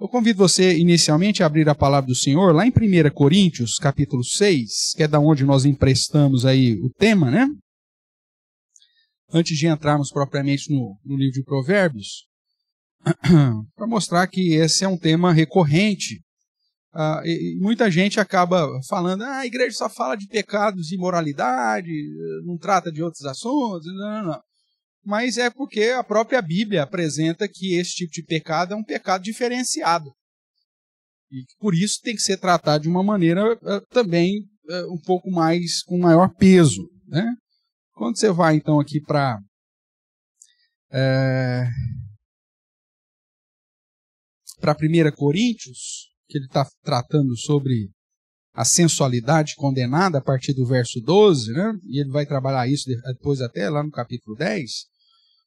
Eu convido você inicialmente a abrir a palavra do Senhor lá em 1 Coríntios, capítulo 6, que é da onde nós emprestamos aí o tema, né? Antes de entrarmos propriamente no livro de Provérbios, para mostrar que esse é um tema recorrente. E muita gente acaba falando, a igreja só fala de pecados e imoralidade, não trata de outros assuntos, não. Mas é porque a própria Bíblia apresenta que esse tipo de pecado é um pecado diferenciado. E por isso tem que ser tratado de uma maneira também um pouco mais, com maior peso, né? Quando você vai então aqui para 1 Coríntios, que ele está tratando sobre a sensualidade condenada a partir do verso 12, né? E ele vai trabalhar isso depois até lá no capítulo 10.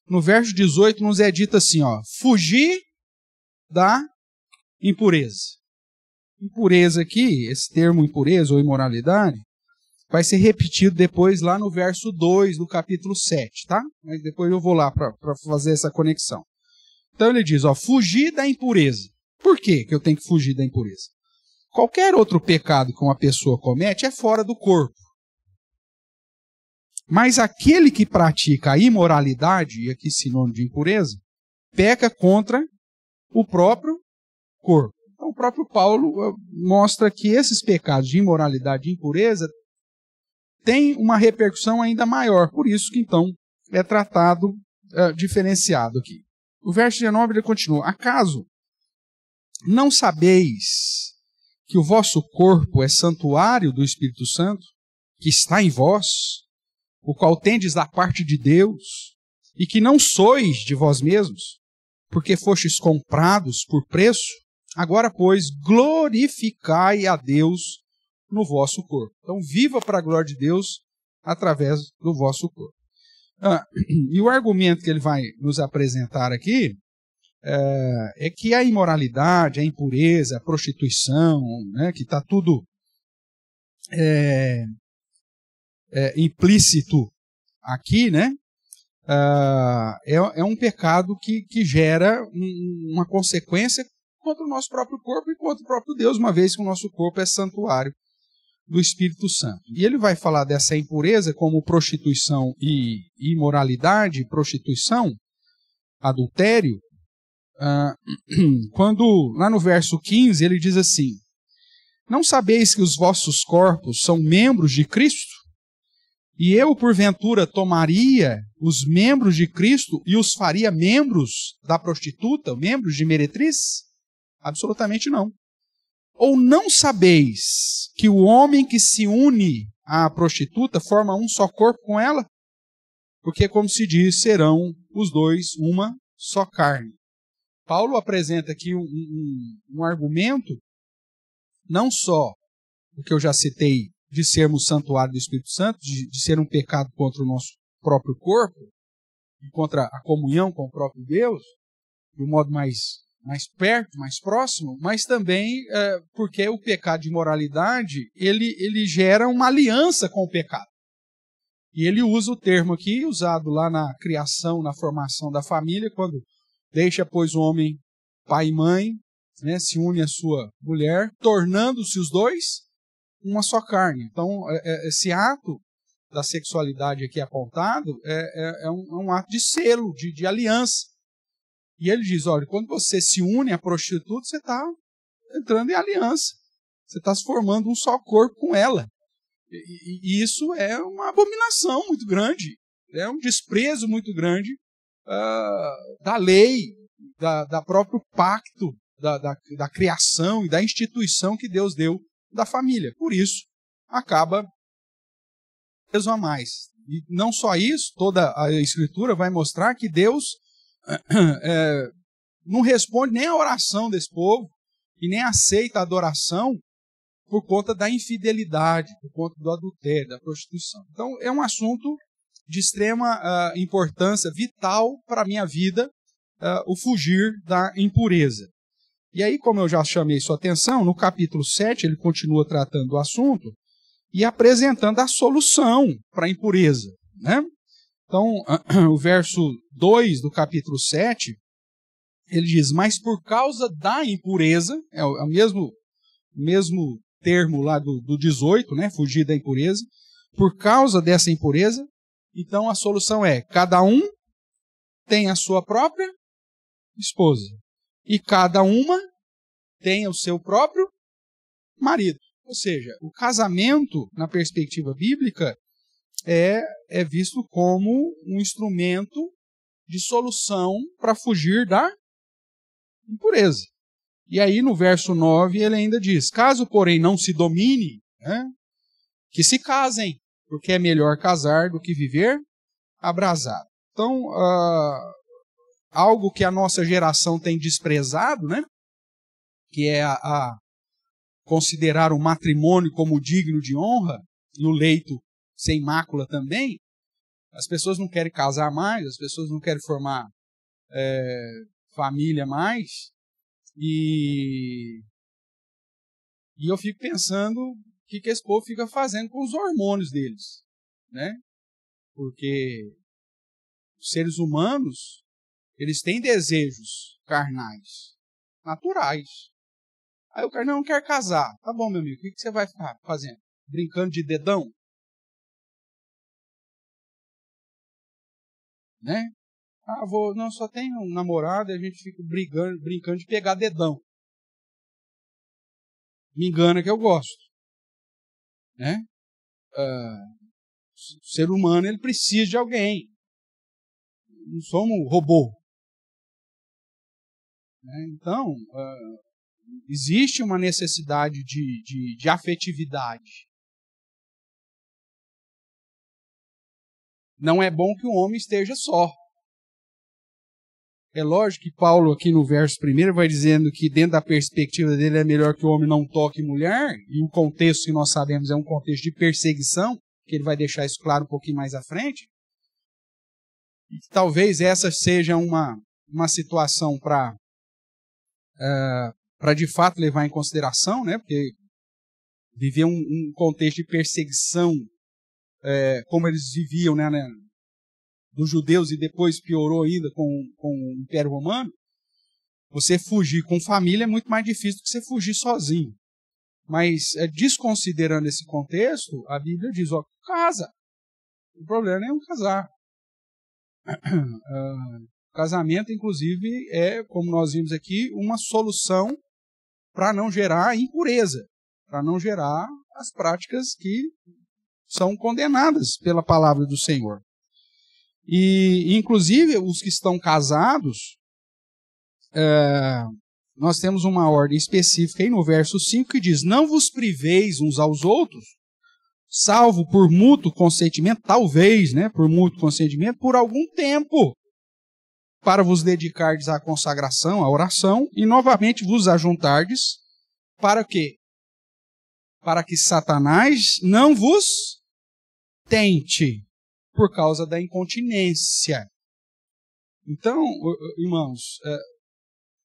No verso 18 nos é dito assim, fugir da impureza. Impureza aqui, esse termo impureza ou imoralidade, vai ser repetido depois lá no verso 2 do capítulo 7, tá? Mas depois eu vou lá para fazer essa conexão. Então ele diz, fugir da impureza. Por que eu tenho que fugir da impureza? Qualquer outro pecado que uma pessoa comete é fora do corpo. Mas aquele que pratica a imoralidade, e aqui sinônimo de impureza, peca contra o próprio corpo. Então o próprio Paulo mostra que esses pecados de imoralidade e impureza têm uma repercussão ainda maior. Por isso que então é tratado diferenciado aqui. O verso 19 ele continua, acaso não sabeis que o vosso corpo é santuário do Espírito Santo, que está em vós, o qual tendes da parte de Deus, e que não sois de vós mesmos, porque fostes comprados por preço? Agora, pois, glorificai a Deus no vosso corpo. Então, viva para a glória de Deus através do vosso corpo. E o argumento que ele vai nos apresentar aqui é que a imoralidade, a impureza, a prostituição, né, que está tudo implícito aqui, né, é um pecado que gera uma consequência contra o nosso próprio corpo e contra o próprio Deus, uma vez que o nosso corpo é santuário do Espírito Santo. E ele vai falar dessa impureza como prostituição e imoralidade, prostituição, adultério, quando lá no verso 15 ele diz assim, não sabeis que os vossos corpos são membros de Cristo? E eu, porventura, tomaria os membros de Cristo e os faria membros da prostituta, membros de meretriz? Absolutamente não. Ou não sabeis que o homem que se une à prostituta forma um só corpo com ela? Porque, como se diz, serão os dois uma só carne. Paulo apresenta aqui um argumento, não só o que eu já citei, de sermos santuário do Espírito Santo, de ser um pecado contra o nosso próprio corpo, e contra a comunhão com o próprio Deus, de um modo mais perto, mais próximo, mas também porque o pecado de imoralidade, ele gera uma aliança com o pecado. E ele usa o termo aqui, usado lá na criação, na formação da família, quando deixa, pois, o homem, pai e mãe, né, se une à sua mulher, tornando-se os dois uma só carne. Então, esse ato da sexualidade aqui apontado é um ato de selo, de aliança. E ele diz, olha, quando você se une à prostituta, você está entrando em aliança. Você está se formando um só corpo com ela. E isso é uma abominação muito grande. É um desprezo muito grande da lei, da próprio pacto, da criação e da instituição que Deus deu da família. Por isso, acaba peso a mais. E não só isso, toda a Escritura vai mostrar que Deus não responde nem a oração desse povo e nem aceita a adoração por conta da infidelidade, por conta do adultério, da prostituição. Então, é um assunto de extrema importância, vital para a minha vida, o fugir da impureza. E aí, como eu já chamei sua atenção, no capítulo 7 ele continua tratando do assunto e apresentando a solução para a impureza, né? Então, o verso 2 do capítulo 7, ele diz, mas por causa da impureza, é o mesmo termo lá do 18, né? Fugir da impureza. Por causa dessa impureza, então a solução é, cada um tem a sua própria esposa. E cada uma tem o seu próprio marido. Ou seja, o casamento, na perspectiva bíblica, é visto como um instrumento de solução para fugir da impureza. E aí no verso 9 ele ainda diz, caso porém não se domine, né, que se casem, porque é melhor casar do que viver abrasado. Então, algo que a nossa geração tem desprezado, né, que é a considerar o matrimônio como digno de honra, e o leito sem mácula também, as pessoas não querem casar mais, as pessoas não querem formar família mais, e eu fico pensando o que esse povo fica fazendo com os hormônios deles, né? Porque os seres humanos, eles têm desejos carnais, naturais. Aí o cara não quer casar. Tá bom, meu amigo, o que você vai ficar fazendo? Brincando de dedão? Né? Não, só tenho um namorado e a gente fica brincando de pegar dedão. Me engana que eu gosto. Né? O ser humano, ele precisa de alguém. Não somos robô. Né? Então, existe uma necessidade de afetividade. Não é bom que o homem esteja só. É lógico que Paulo aqui no verso 1 vai dizendo que dentro da perspectiva dele é melhor que o homem não toque mulher, e o contexto que nós sabemos é um contexto de perseguição, que ele vai deixar isso claro um pouquinho mais à frente. E talvez essa seja uma situação para de fato levar em consideração, né? Porque viver um contexto de perseguição, como eles viviam, né, dos judeus, e depois piorou ainda com o Império Romano, você fugir com família é muito mais difícil do que você fugir sozinho. Mas, desconsiderando esse contexto, a Bíblia diz, casa. O problema é não casar. O casamento, inclusive, é, como nós vimos aqui, uma solução para não gerar impureza, para não gerar as práticas que são condenadas pela palavra do Senhor. E, inclusive, os que estão casados, nós temos uma ordem específica aí no verso 5 que diz, não vos priveis uns aos outros, salvo por mútuo consentimento, talvez, né, por mútuo consentimento, por algum tempo, para vos dedicardes à consagração, à oração, e novamente vos ajuntardes, para quê? Para que Satanás não vos tente, por causa da incontinência. Então, irmãos,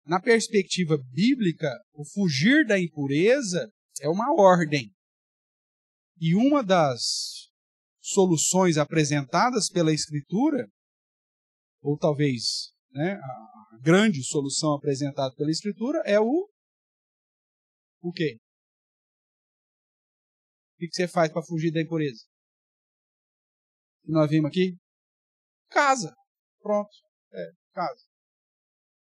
na perspectiva bíblica, o fugir da impureza é uma ordem. E uma das soluções apresentadas pela Escritura, ou talvez, né, a grande solução apresentada pela Escritura, é o quê? O que você faz para fugir da impureza? Que nós vimos aqui? Casa. Pronto. Casa.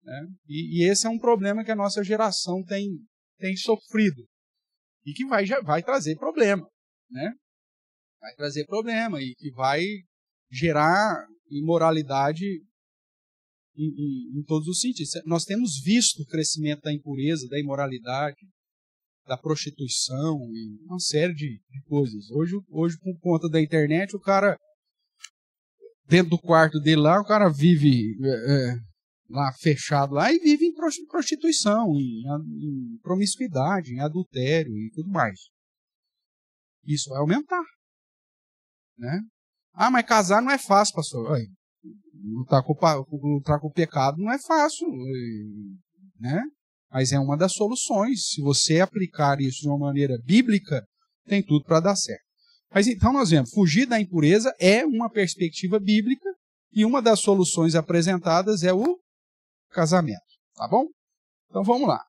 Né? E esse é um problema que a nossa geração tem sofrido. E que vai trazer problema. Né? Vai trazer problema e que vai gerar imoralidade em todos os sentidos. Nós temos visto o crescimento da impureza, da imoralidade, da prostituição e uma série de coisas. Hoje, por conta da internet, o cara, dentro do quarto dele lá, o cara vive lá fechado lá e vive em prostituição, em promiscuidade, em adultério e tudo mais. Isso vai aumentar. Né? Mas casar não é fácil, pastor. Lutar com o pecado não é fácil. Né? Mas é uma das soluções. Se você aplicar isso de uma maneira bíblica, tem tudo para dar certo. Mas então nós vemos, fugir da impureza é uma perspectiva bíblica e uma das soluções apresentadas é o casamento. Tá bom? Então vamos lá.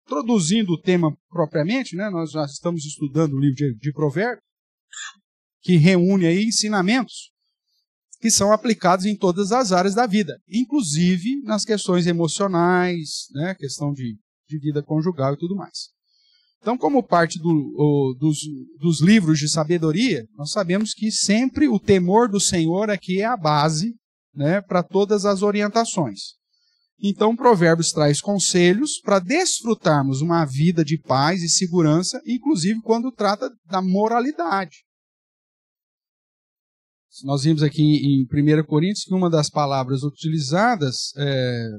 Introduzindo o tema propriamente, né, nós já estamos estudando o livro de Provérbios, que reúne aí ensinamentos que são aplicados em todas as áreas da vida, inclusive nas questões emocionais, né, questão de vida conjugal e tudo mais. Então, como parte dos livros de sabedoria, nós sabemos que sempre o temor do Senhor aqui é a base, né, para todas as orientações. Então, Provérbios traz conselhos para desfrutarmos uma vida de paz e segurança, inclusive quando trata da moralidade. Nós vimos aqui em 1 Coríntios que uma das palavras utilizadas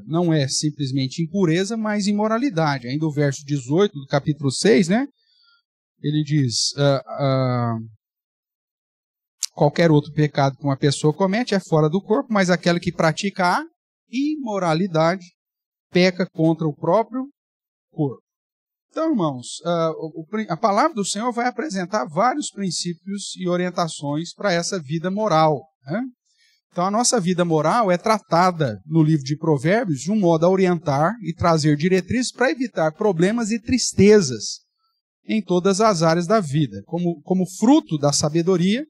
não é simplesmente impureza, mas imoralidade. Ainda o verso 18 do capítulo 6, né? Ele diz, qualquer outro pecado que uma pessoa comete é fora do corpo, mas aquela que pratica a imoralidade peca contra o próprio corpo. Então, irmãos, a palavra do Senhor vai apresentar vários princípios e orientações para essa vida moral, né? Então, a nossa vida moral é tratada no livro de Provérbios de um modo a orientar e trazer diretrizes para evitar problemas e tristezas em todas as áreas da vida. Como fruto da sabedoria,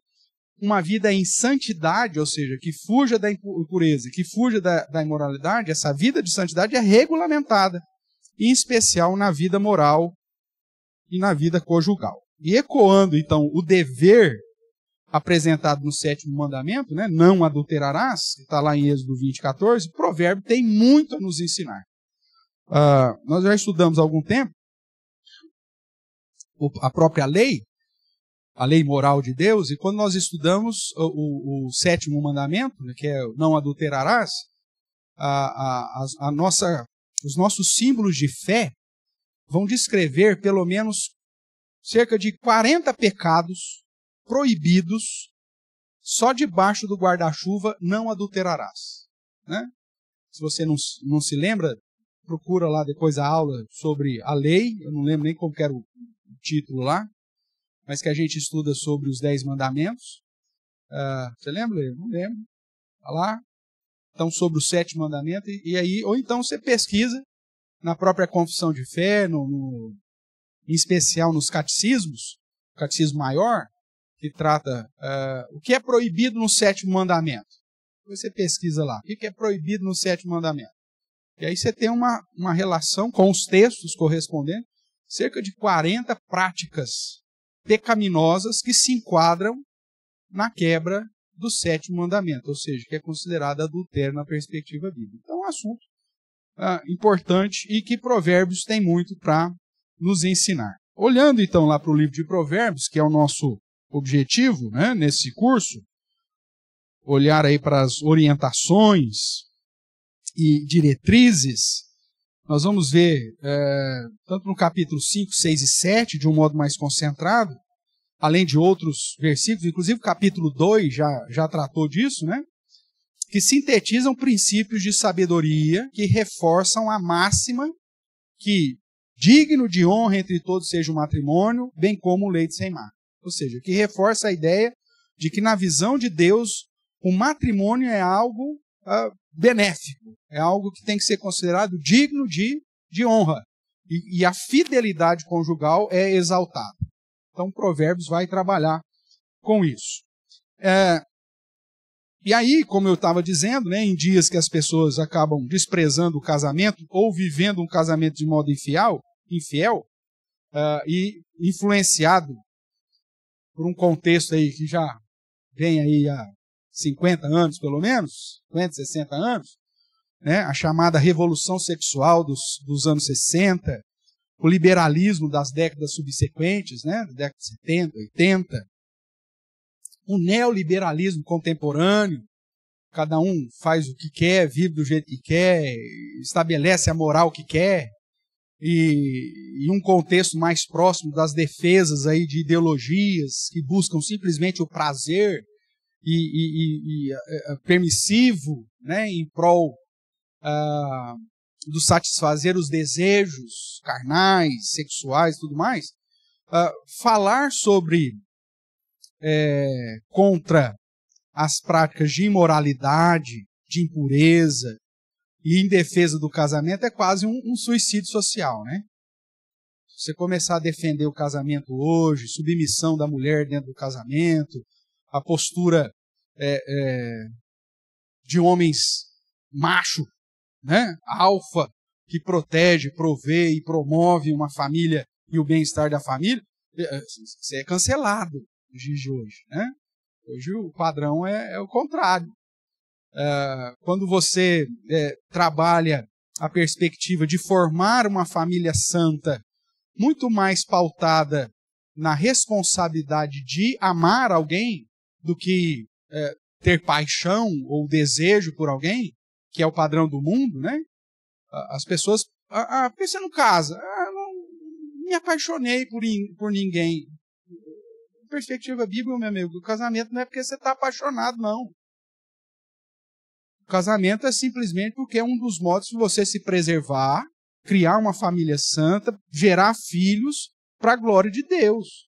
uma vida em santidade, ou seja, que fuja da impureza, que fuja da imoralidade, essa vida de santidade é regulamentada, em especial na vida moral e na vida conjugal. E ecoando, então, o dever apresentado no 7º mandamento, né, não adulterarás, que está lá em Êxodo 20:14, o provérbio tem muito a nos ensinar. Nós já estudamos há algum tempo a própria lei, a lei moral de Deus, e quando nós estudamos o 7º mandamento, né, que é não adulterarás, os nossos símbolos de fé vão descrever pelo menos cerca de 40 pecados proibidos só debaixo do guarda-chuva não adulterarás, né? Se você não se lembra, procura lá depois a aula sobre a lei, eu não lembro nem como era o título lá, mas que a gente estuda sobre os 10 mandamentos. Você lembra? Eu não lembro. Está lá. Então, sobre o 7º mandamento, e aí, ou então você pesquisa na própria confissão de fé, em especial nos catecismos, o catecismo maior, que trata o que é proibido no 7º mandamento. Você pesquisa lá, o que é proibido no 7º mandamento. E aí você tem uma relação com os textos correspondentes, cerca de 40 práticas pecaminosas que se enquadram na quebra do 7º mandamento, ou seja, que é considerado adultério na perspectiva bíblica. Então, é um assunto importante e que Provérbios tem muito para nos ensinar. Olhando, então, lá para o livro de Provérbios, que é o nosso objetivo, né, nesse curso, olhar aí para as orientações e diretrizes, nós vamos ver, tanto no capítulo 5, 6 e 7, de um modo mais concentrado, além de outros versículos, inclusive o capítulo 2 já tratou disso, né? Que sintetizam princípios de sabedoria que reforçam a máxima que digno de honra entre todos seja o matrimônio, bem como o leito sem mácula. Ou seja, que reforça a ideia de que na visão de Deus o matrimônio é algo benéfico, é algo que tem que ser considerado digno de honra. E a fidelidade conjugal é exaltada. Então, Provérbios vai trabalhar com isso. E aí, como eu estava dizendo, né, em dias que as pessoas acabam desprezando o casamento ou vivendo um casamento de modo infiel, e influenciado por um contexto aí que já vem aí há 50 anos, pelo menos, 50, 60 anos, né, a chamada revolução sexual dos anos 60, o liberalismo das décadas subsequentes, né, da década de 70, 80, o neoliberalismo contemporâneo, cada um faz o que quer, vive do jeito que quer, estabelece a moral que quer, e um contexto mais próximo das defesas aí de ideologias que buscam simplesmente o prazer permissivo, né, em prol do satisfazer os desejos carnais, sexuais e tudo mais, falar sobre contra as práticas de imoralidade, de impureza e em defesa do casamento é quase um suicídio social, né? Se você começar a defender o casamento hoje, submissão da mulher dentro do casamento, a postura de homens macho, né? Alfa, que protege, provê e promove uma família e o bem-estar da família, você é cancelado nos dias de hoje, né? Hoje o padrão é o contrário. Quando você trabalha a perspectiva de formar uma família santa, muito mais pautada na responsabilidade de amar alguém do que ter paixão ou desejo por alguém, que é o padrão do mundo, né? As pessoas... por que você não casa? Não me apaixonei por ninguém. Perspectiva bíblica, meu amigo, o casamento não é porque você está apaixonado, não. O casamento é simplesmente porque é um dos modos de você se preservar, criar uma família santa, gerar filhos para a glória de Deus.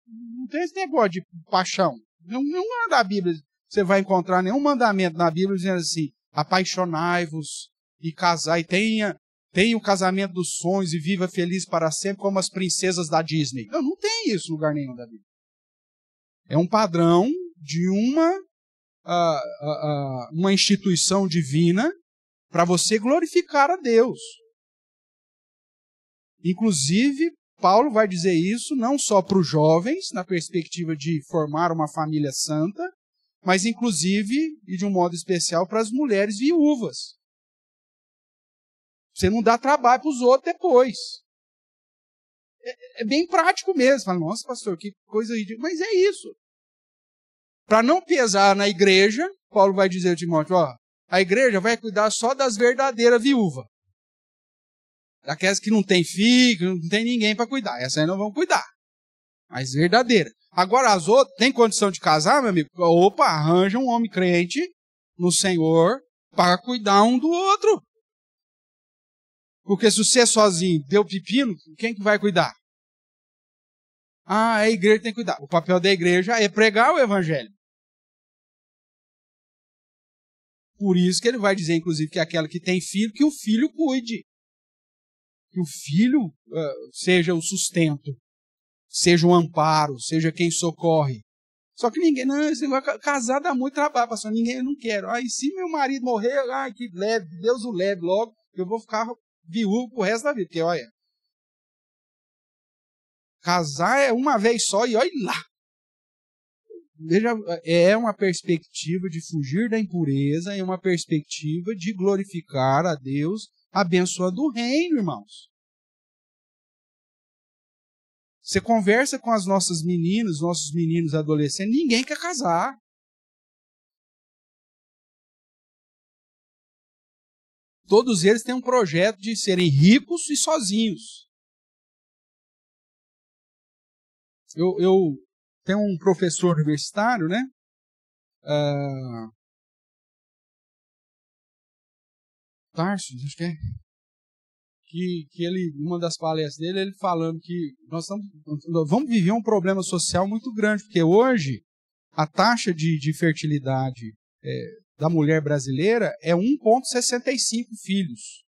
Não tem esse negócio de paixão. Não é da Bíblia. Você vai encontrar nenhum mandamento na Bíblia dizendo assim, apaixonai-vos e casai, e tenha o casamento dos sonhos e viva feliz para sempre como as princesas da Disney. Não tem isso em lugar nenhum da Bíblia. É um padrão de uma instituição divina para você glorificar a Deus. Inclusive, Paulo vai dizer isso não só para os jovens, na perspectiva de formar uma família santa, mas inclusive, e de um modo especial, para as mulheres viúvas. Você não dá trabalho para os outros depois. É bem prático mesmo. Fala, nossa, pastor, que coisa ridícula. Mas é isso. Para não pesar na igreja, Paulo vai dizer a Timóteo, a igreja vai cuidar só das verdadeiras viúvas. Daquelas que não tem filho, que não tem ninguém para cuidar. Essas aí não vão cuidar. Mas verdadeira. Agora as outras, tem condição de casar, meu amigo? Opa, arranja um homem crente no Senhor para cuidar um do outro. Porque se você sozinho deu pepino, quem que vai cuidar? A igreja tem que cuidar. O papel da igreja é pregar o evangelho. Por isso que ele vai dizer, inclusive, que aquela que tem filho, que o filho cuide. Que o filho seja o sustento, seja o amparo, seja quem socorre. Só que ninguém, não, esse negócio, casar dá muito trabalho, pastor, ninguém, não quero. E se meu marido morrer, que leve, Deus o leve logo, eu vou ficar viúvo pro resto da vida. Porque, olha, casar é uma vez só e olha lá. Veja, é uma perspectiva de fugir da impureza, é uma perspectiva de glorificar a Deus, abençoando o reino, irmãos. Você conversa com as nossas meninas, nossos meninos adolescentes, ninguém quer casar. Todos eles têm um projeto de serem ricos e sozinhos. Eu tenho um professor universitário, né? Tarso, acho que é. Que ele, numa das palestras dele, ele falando que nós vamos viver um problema social muito grande, porque hoje a taxa de fertilidade da mulher brasileira é 1,65 filhos.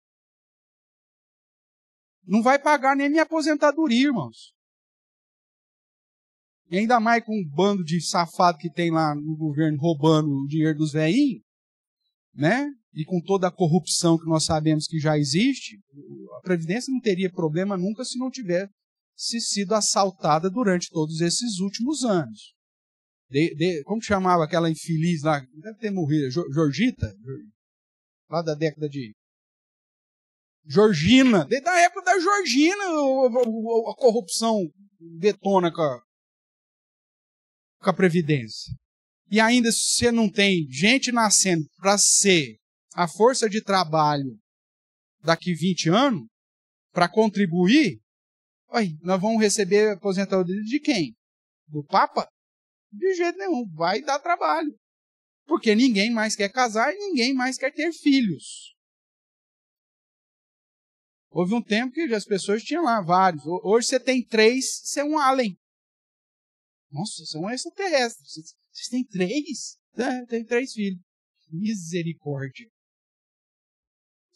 Não vai pagar nem minha aposentadoria, irmãos. E ainda mais com um bando de safado que tem lá no governo roubando o dinheiro dos velhinhos, né? E com toda a corrupção que nós sabemos que já existe, a Previdência não teria problema nunca se não tivesse sido assaltada durante todos esses últimos anos. Como que chamava aquela infeliz lá? Deve ter morrido. Georgita? Lá da década de... Georgina. Desde a época da Georgina, a corrupção detona com a Previdência. E ainda se você não tem gente nascendo para ser a força de trabalho daqui 20 anos, para contribuir, nós vamos receber aposentadoria de quem? Do Papa? De jeito nenhum, vai dar trabalho. Porque ninguém mais quer casar e ninguém mais quer ter filhos. Houve um tempo que as pessoas tinham lá vários. Hoje você tem 3, você é um alien. Nossa, você é um extraterrestre. Vocês têm 3? Tem 3 filhos. Misericórdia.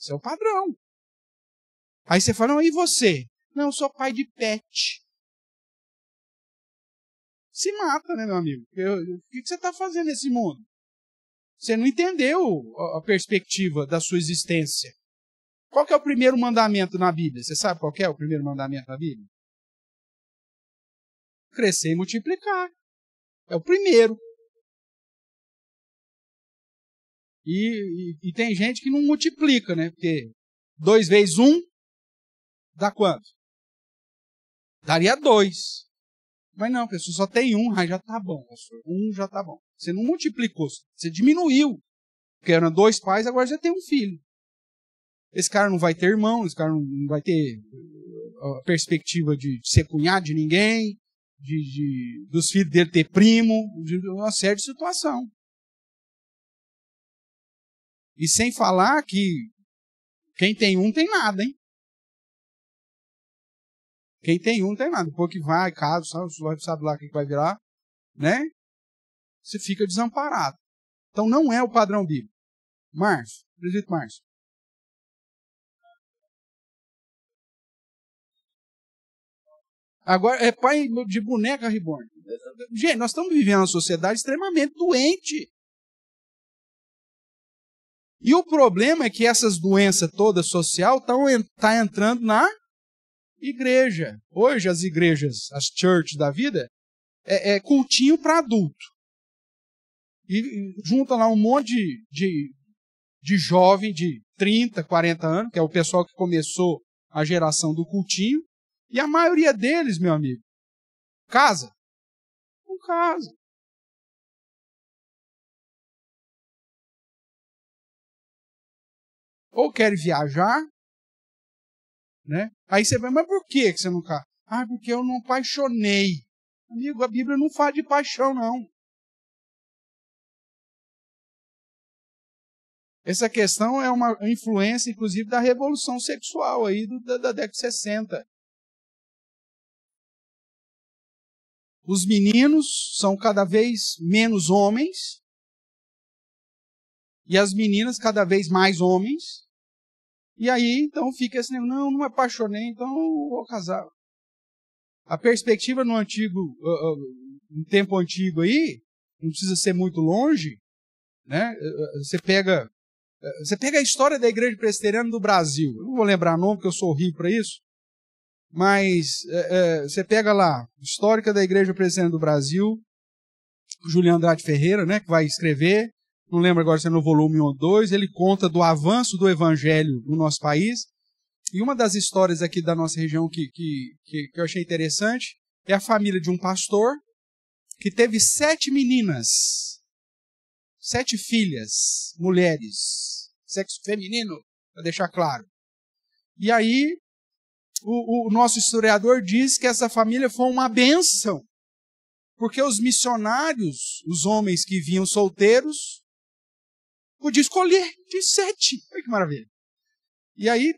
Esse é o padrão. Aí você fala, não, e você? Não, eu sou pai de pet. Se mata, né, meu amigo? O que você está fazendo nesse mundo? Você não entendeu a perspectiva da sua existência. Qual que é o primeiro mandamento na Bíblia? Você sabe qual que é o primeiro mandamento na Bíblia? Crescer e multiplicar. É o primeiro. E tem gente que não multiplica, né? Porque 2 vezes 1 dá quanto? Daria 2. Mas não, pessoal, só tem 1, já tá bom, pastor. 1 já tá bom. Você não multiplicou, você diminuiu. Porque eram 2 pais, agora já tem um filho. Esse cara não vai ter irmão, esse cara não vai ter a perspectiva de ser cunhado de ninguém, dos filhos dele ter primo, de uma série de situação. E sem falar que quem tem um tem nada, hein? Quem tem um tem nada. Depois que vai, casa, sabe lá o que vai virar, né? Você fica desamparado. Então não é o padrão bíblico. Márcio, presbítero Márcio. Agora, é pai de boneca reborn. Gente, nós estamos vivendo uma sociedade extremamente doente. E o problema é que essas doenças todas sociais estão entrando na igreja. Hoje as igrejas, as churches da vida, é cultinho para adulto. E junta lá um monte de jovem de 30, 40 anos, que é o pessoal que começou a geração do cultinho. E a maioria deles, meu amigo, casa? Não casa. Ou quer viajar, né? Aí você vai, mas por que você não casa? Ah, porque eu não apaixonei. Amigo, a Bíblia não fala de paixão, não. Essa questão é uma influência, inclusive, da revolução sexual aí da década de 60. Os meninos são cada vez menos homens e as meninas cada vez mais homens. E aí, então, fica assim, não me apaixonei, então vou casar. A perspectiva no tempo antigo aí, não precisa ser muito longe, né? Você pega a história da Igreja Presbiteriana do Brasil. Eu não vou lembrar o nome, porque eu sou horrível para isso. Mas você pega lá, histórica da Igreja Presbiteriana do Brasil, Juliano Andrade Ferreira, né, que vai escrever, não lembro agora se é no volume 1 ou 2, ele conta do avanço do Evangelho no nosso país. E uma das histórias aqui da nossa região que eu achei interessante é a família de um pastor que teve 7 meninas, 7 filhas, mulheres, sexo feminino, para deixar claro. E aí, o nosso historiador diz que essa família foi uma bênção, porque os missionários, os homens que vinham solteiros, podiam escolher de 7. Olha que maravilha. E aí,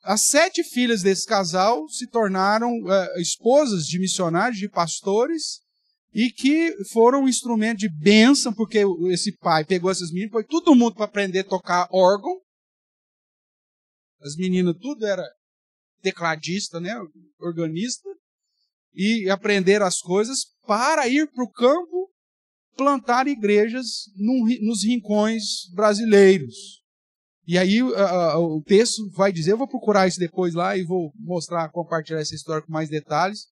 as 7 filhas desse casal se tornaram esposas de missionários, de pastores, e que foram um instrumento de bênção, porque esse pai pegou essas meninas, foi todo mundo para aprender a tocar órgão. As meninas tudo era tecladista, né, organista, e aprender as coisas para ir para o campo plantar igrejas nos rincões brasileiros. E aí o texto vai dizer, eu vou procurar isso depois lá e vou compartilhar essa história com mais detalhes,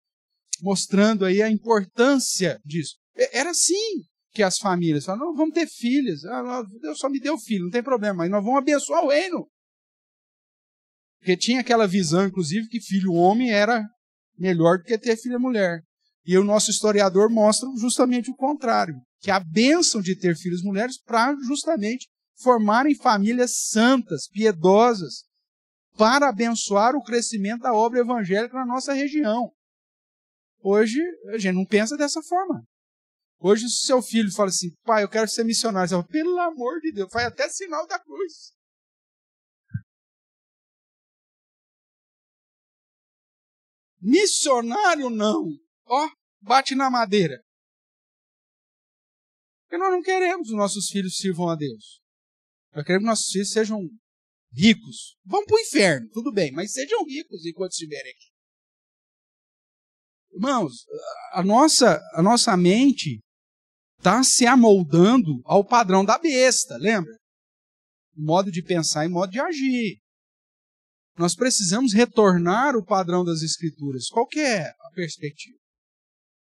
mostrando aí a importância disso. Era assim que as famílias falavam, não, vamos ter filhas, Deus só me deu filho, não tem problema, mas nós vamos abençoar o reino. Porque tinha aquela visão, inclusive, que filho homem era melhor do que ter filha mulher. E o nosso historiador mostra justamente o contrário, que a bênção de ter filhos mulheres para justamente formarem famílias santas, piedosas, para abençoar o crescimento da obra evangélica na nossa região. Hoje, a gente não pensa dessa forma. Hoje, se seu filho fala assim, pai, eu quero ser missionário, você fala, pelo amor de Deus, faz até sinal da cruz. Missionário não. Ó, bate na madeira. Porque nós não queremos que os nossos filhos sirvam a Deus. Nós queremos que nossos filhos sejam Ricos. Vão para o inferno, tudo bem, mas sejam ricos enquanto estiverem aqui. Irmãos, a nossa mente está se amoldando ao padrão da besta, lembra? Modo de pensar e modo de agir. Nós precisamos retornar o padrão das Escrituras. Qual que é a perspectiva?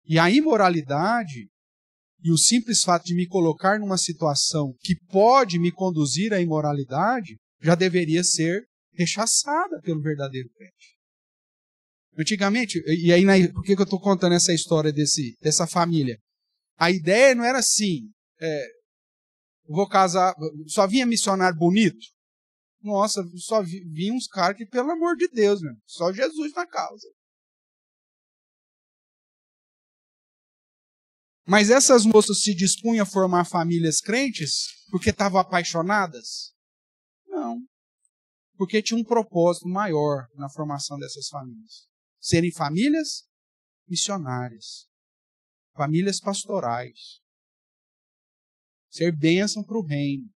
E a imoralidade e o simples fato de me colocar numa situação que pode me conduzir à imoralidade já deveria ser rechaçada pelo verdadeiro crente. Antigamente, e aí por que eu estou contando essa história dessa família? A ideia não era assim, vou casar, só vinha missionário bonito? Nossa, só vinha uns caras que, pelo amor de Deus, meu, só Jesus na causa. Mas essas moças se dispunham a formar famílias crentes porque estavam apaixonadas? Não. Porque tinha um propósito maior na formação dessas famílias. Serem famílias missionárias. Famílias pastorais. Ser bênção para o reino.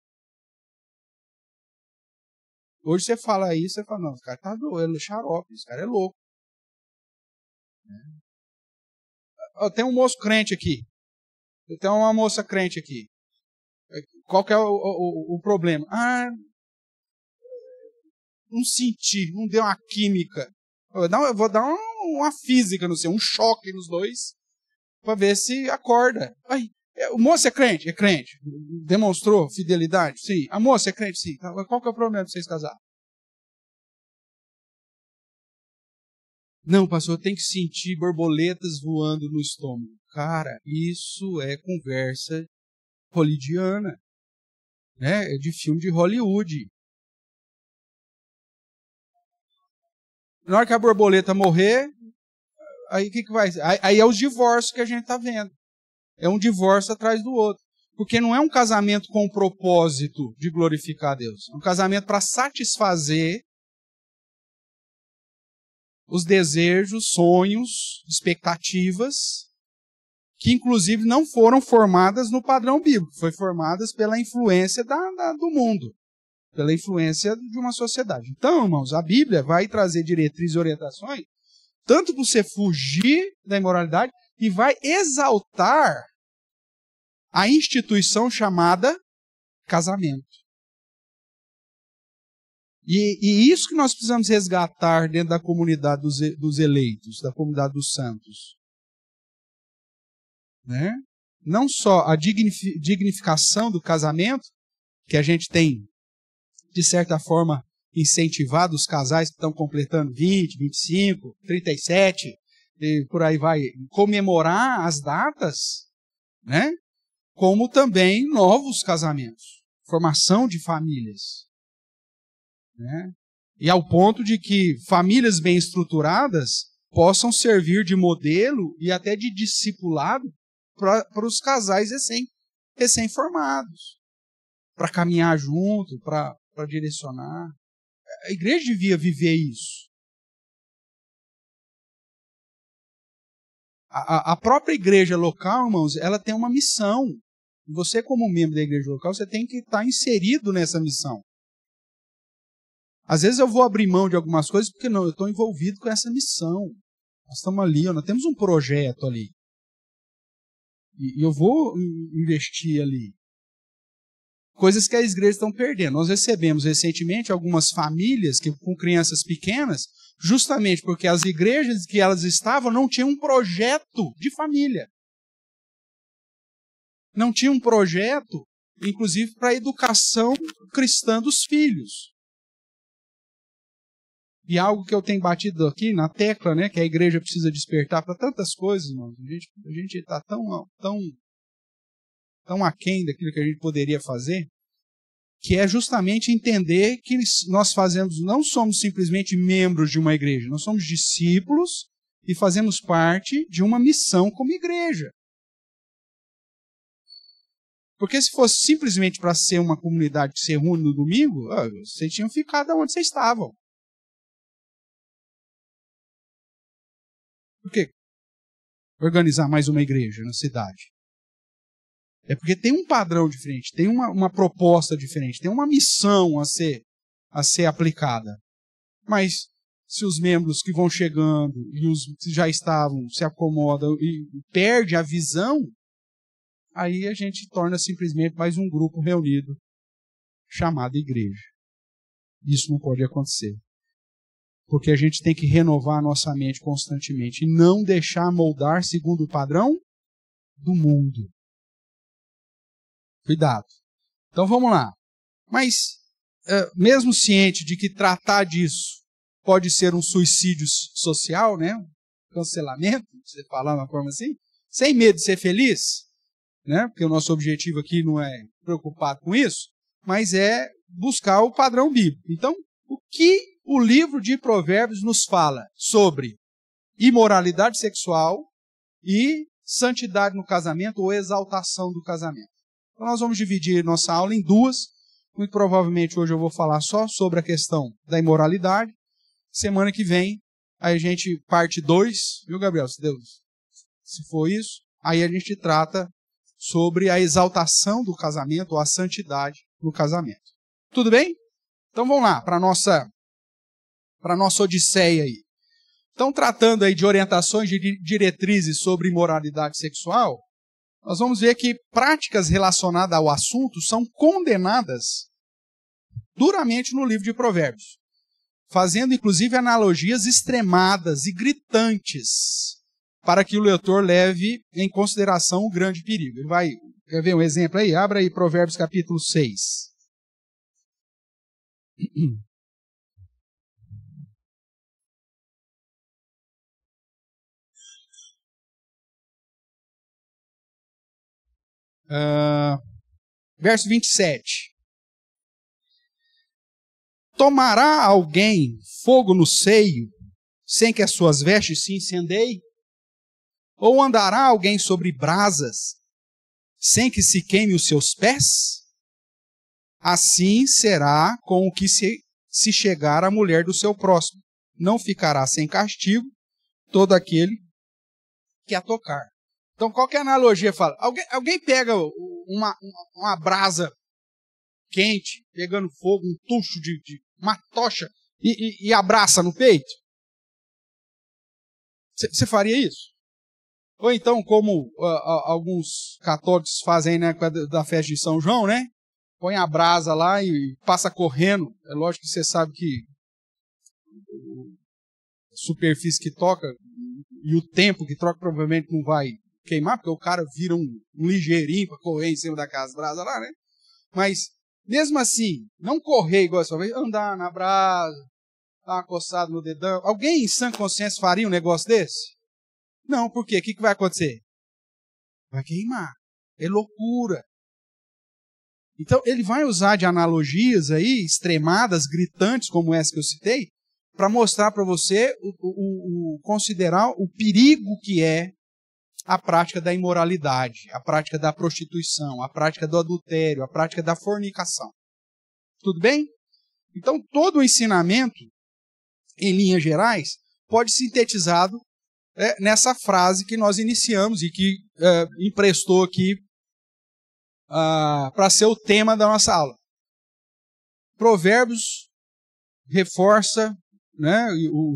Hoje você fala isso, você fala, não, esse cara tá doido, é xarope, esse cara é louco. Tem um moço crente aqui. Tem uma moça crente aqui. Qual que é o problema? Não senti, não deu uma química. Eu vou dar uma física, não sei, um choque nos dois, para ver se acorda. O moço é crente? É crente. Demonstrou fidelidade? Sim. A moça é crente? Sim. Qual que é o problema de vocês casarem? Não, pastor, tem que sentir borboletas voando no estômago. Cara, isso é conversa hollywoodiana, né? É de filme de Hollywood. Na hora que a borboleta morrer, aí o que vai ser? Aí é os divórcios que a gente está vendo. É um divórcio atrás do outro. Porque não é um casamento com o propósito de glorificar a Deus. É um casamento para satisfazer os desejos, sonhos, expectativas, que inclusive não foram formadas no padrão bíblico, foi formadas pela influência do mundo, pela influência de uma sociedade. Então, irmãos, a Bíblia vai trazer diretrizes e orientações, tanto para você fugir da imoralidade, e vai exaltar a instituição chamada casamento. E isso que nós precisamos resgatar dentro da comunidade dos eleitos, da comunidade dos santos. Né? Não só a dignificação do casamento, que a gente tem, de certa forma, incentivado os casais que estão completando 20, 25, 37, e por aí vai, comemorar as datas, né? Como também novos casamentos, formação de famílias. Né? E ao ponto de que famílias bem estruturadas possam servir de modelo e até de discipulado para os casais recém-formados, para caminhar junto, para direcionar. A igreja devia viver isso. A própria igreja local, irmãos, ela tem uma missão. Você, como membro da igreja local, você tem que estar inserido nessa missão. Às vezes eu vou abrir mão de algumas coisas porque não, eu estou envolvido com essa missão. Nós estamos ali, nós temos um projeto ali. E eu vou investir ali. Coisas que as igrejas estão perdendo. Nós recebemos recentemente algumas famílias com crianças pequenas, justamente porque as igrejas que elas estavam não tinham um projeto de família. Não tinha um projeto, inclusive, para a educação cristã dos filhos. E algo que eu tenho batido aqui na tecla, né, que a igreja precisa despertar para tantas coisas, irmão. A gente está tão aquém daquilo que a gente poderia fazer, que é justamente entender que nós não somos simplesmente membros de uma igreja, nós somos discípulos e fazemos parte de uma missão como igreja. Porque se fosse simplesmente para ser uma comunidade que se reúne no domingo, vocês tinham ficado onde vocês estavam. Por que organizar mais uma igreja na cidade? É porque tem um padrão diferente, tem uma proposta diferente, tem uma missão a a ser aplicada. Mas se os membros que vão chegando e os que já estavam se acomodam e perde a visão, aí a gente torna simplesmente mais um grupo reunido chamado igreja. Isso não pode acontecer. Porque a gente tem que renovar a nossa mente constantemente e não deixar moldar segundo o padrão do mundo. Cuidado. Então vamos lá. Mas, mesmo ciente de que tratar disso pode ser um suicídio social, né? Um cancelamento, você falar de uma forma assim, sem medo de ser feliz, né? Porque o nosso objetivo aqui não é preocupado com isso, mas é buscar o padrão bíblico. Então, o que o livro de Provérbios nos fala sobre imoralidade sexual e santidade no casamento ou exaltação do casamento? Então nós vamos dividir nossa aula em duas. Muito provavelmente hoje eu vou falar só sobre a questão da imoralidade. Semana que vem, aí a gente parte 2, viu, Gabriel? Se for isso, aí a gente trata sobre a exaltação do casamento ou a santidade no casamento. Tudo bem? Então vamos lá para a nossa odisseia aí. Então, tratando aí de orientações, de diretrizes sobre imoralidade sexual, nós vamos ver que práticas relacionadas ao assunto são condenadas duramente no livro de Provérbios, fazendo inclusive analogias extremadas e gritantes para que o leitor leve em consideração o grande perigo. Ele vai, quer ver um exemplo aí? Abra aí Provérbios capítulo 6. Verso 27. Tomará alguém fogo no seio, sem que as suas vestes se incendeiem? Ou andará alguém sobre brasas, sem que se queime os seus pés? Assim será com o que se chegar à mulher do seu próximo. Não ficará sem castigo todo aquele que a tocar. Então, qual que é a analogia? Fala, alguém pega uma brasa quente, pegando fogo, um tucho de uma tocha e abraça no peito? Você faria isso? Ou então, como alguns católicos fazem, né, da festa de São João, né? Põe a brasa lá e passa correndo. É lógico que você sabe que a superfície que toca e o tempo que troca provavelmente não vai queimar, porque o cara vira um ligeirinho para correr em cima daquelas brasas lá, né? Mas, mesmo assim, não correr igual essa vez, andar na brasa, dar uma coçada no dedão. Alguém em sã consciência faria um negócio desse? Não, por quê? O que vai acontecer? Vai queimar. É loucura. Então, ele vai usar de analogias aí, extremadas, gritantes, como essa que eu citei, para mostrar para você, considerar o perigo que é a prática da imoralidade, a prática da prostituição, a prática do adultério, a prática da fornicação. Tudo bem? Então, todo o ensinamento, em linhas gerais, pode ser sintetizado nessa frase que nós iniciamos e que emprestou aqui para ser o tema da nossa aula. Provérbios reforça, né,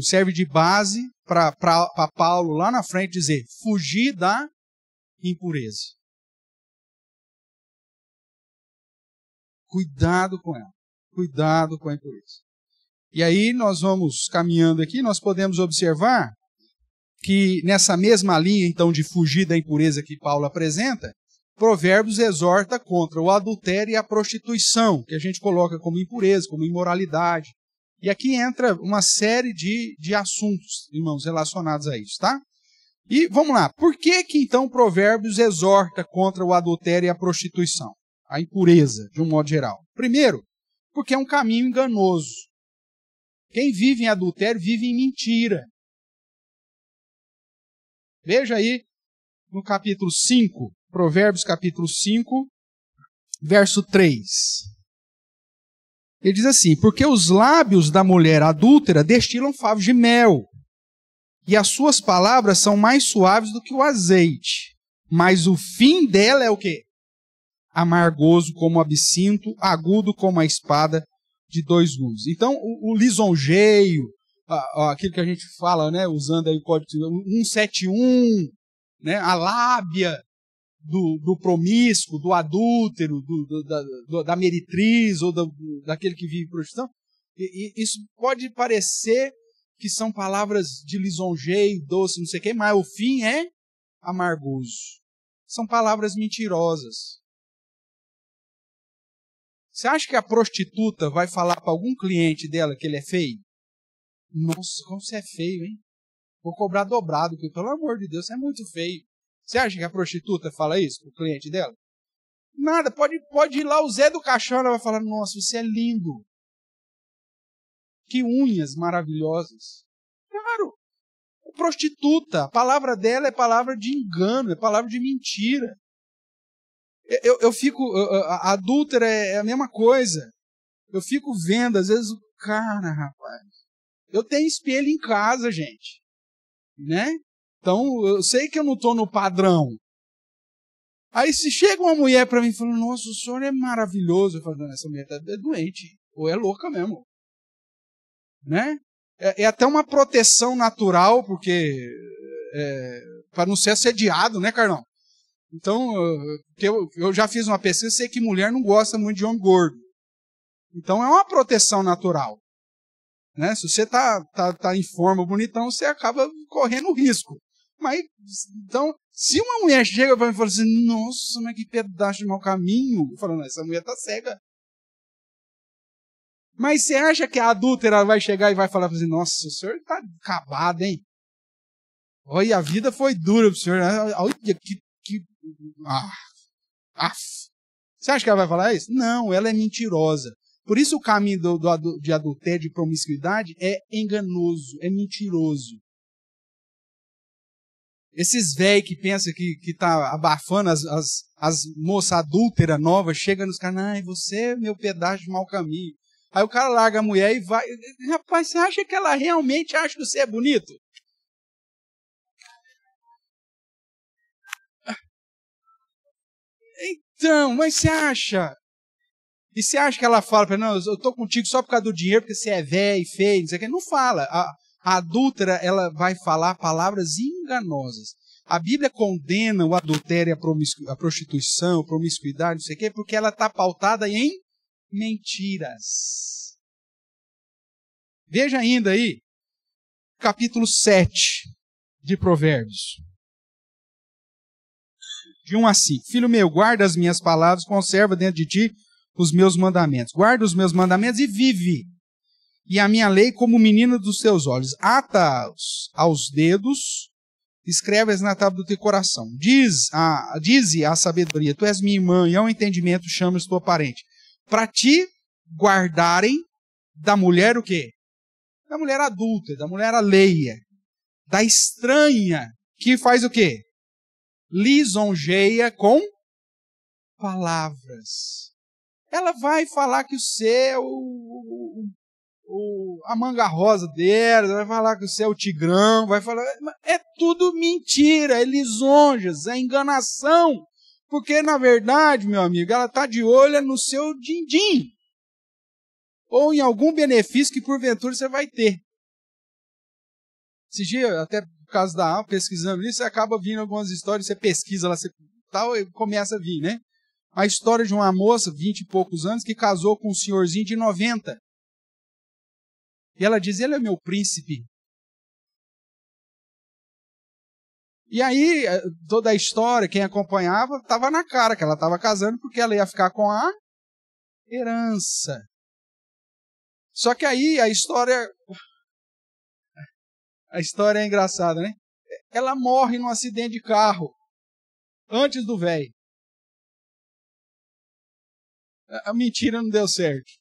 serve de base para Paulo lá na frente dizer, fugir da impureza. Cuidado com ela. Cuidado com a impureza. E aí nós vamos caminhando aqui, nós podemos observar que nessa mesma linha, então, de fugir da impureza que Paulo apresenta, Provérbios exorta contra o adultério e a prostituição, que a gente coloca como impureza, como imoralidade. E aqui entra uma série de assuntos, irmãos, relacionados a isso, tá? E vamos lá, por que então Provérbios exorta contra o adultério e a prostituição? A impureza, de um modo geral. Primeiro, porque é um caminho enganoso. Quem vive em adultério vive em mentira. Veja aí no capítulo 5, Provérbios capítulo 5, verso 3. Ele diz assim, porque os lábios da mulher adúltera destilam favos de mel, e as suas palavras são mais suaves do que o azeite, mas o fim dela é o quê? Amargoso como o absinto, agudo como a espada, de dois gumes. Então, o lisonjeio, aquilo que a gente fala, né, usando aí o código 171, né, a lábia do promíscuo, do adúltero, da meretriz ou daquele que vive em prostituição, isso pode parecer que são palavras de lisonjeio, doce, não sei o quê, mas o fim é amargoso. São palavras mentirosas. Você acha que a prostituta vai falar para algum cliente dela que ele é feio? Nossa, como você é feio, hein? Vou cobrar dobrado, porque, pelo amor de Deus, você é muito feio. Você acha que a prostituta fala isso para o cliente dela? Nada, pode ir lá, o Zé do Caixão, ela vai falar, nossa, você é lindo. Que unhas maravilhosas. Claro, prostituta, a palavra dela é palavra de engano, é palavra de mentira. Eu fico, a adúltera é a mesma coisa. Eu fico vendo, às vezes, o cara, rapaz. Eu tenho espelho em casa, gente. Né? Então, eu sei que eu não estou no padrão. Aí, se chega uma mulher para mim e fala, nossa, o senhor é maravilhoso. Eu falo, não, essa mulher é doente. Ou é louca mesmo. Né? É até uma proteção natural, porque para não ser assediado, né, Carlão? Então, eu já fiz uma pesquisa, sei que mulher não gosta muito de homem gordo. Então, é uma proteção natural. Né? Se você tá em forma bonitão, você acaba correndo risco. Mas, então, se uma mulher chega para mim e fala assim, nossa, mas que pedaço de mau caminho, eu falo, não, essa mulher tá cega. Mas você acha que a adúltera vai chegar e vai falar assim, nossa, o senhor tá acabado, hein? Olha, a vida foi dura pro senhor. Olha, Você acha que ela vai falar isso? Não, ela é mentirosa. Por isso o caminho de adultério, de promiscuidade, é enganoso, é mentiroso. Esses velhos que pensam que tá abafando as moças adúlteras novas, chegam nos caras, ai, você é meu pedaço de mau caminho. Aí o cara larga a mulher e vai. Rapaz, você acha que ela realmente acha que você é bonito? Então, mas você acha? E você acha que ela fala para não, eu tô contigo só por causa do dinheiro, porque você é velho, feio, não sei o que. Não fala. A adúltera, ela vai falar palavras enganosas. A Bíblia condena o adultério, a prostituição, a promiscuidade, não sei o quê, porque ela está pautada em mentiras. Veja ainda aí, capítulo 7 de Provérbios. De 1 a 5. Filho meu, guarda as minhas palavras, conserva dentro de ti os meus mandamentos. Guarda os meus mandamentos e vive. E a minha lei como menino dos teus olhos. Ata-os aos dedos, escreve-as na tábua do teu coração. Dize a sabedoria, tu és minha irmã, e ao entendimento chamas tua parente. Para ti guardarem da mulher o quê? Da mulher adulta, da mulher alheia, da estranha, que faz o quê? Lisonjeia com palavras. Ela vai falar que você é a manga rosa dela, vai falar que você é o tigrão, vai falar... É tudo mentira, é lisonjas, é enganação. Porque, na verdade, meu amigo, ela está de olho no seu din-din. Ou em algum benefício que, porventura, você vai ter. Esse dia, até por causa da aula, pesquisando isso, você acaba vindo algumas histórias, você pesquisa lá, você tal, e começa a vir, né? A história de uma moça, 20 e poucos anos, que casou com um senhorzinho de 90. E ela diz, ele é meu príncipe. E aí, toda a história, quem acompanhava, estava na cara que ela estava casando porque ela ia ficar com a herança. Só que aí a história é engraçada, né? Ela morre num acidente de carro, antes do velho. A mentira não deu certo.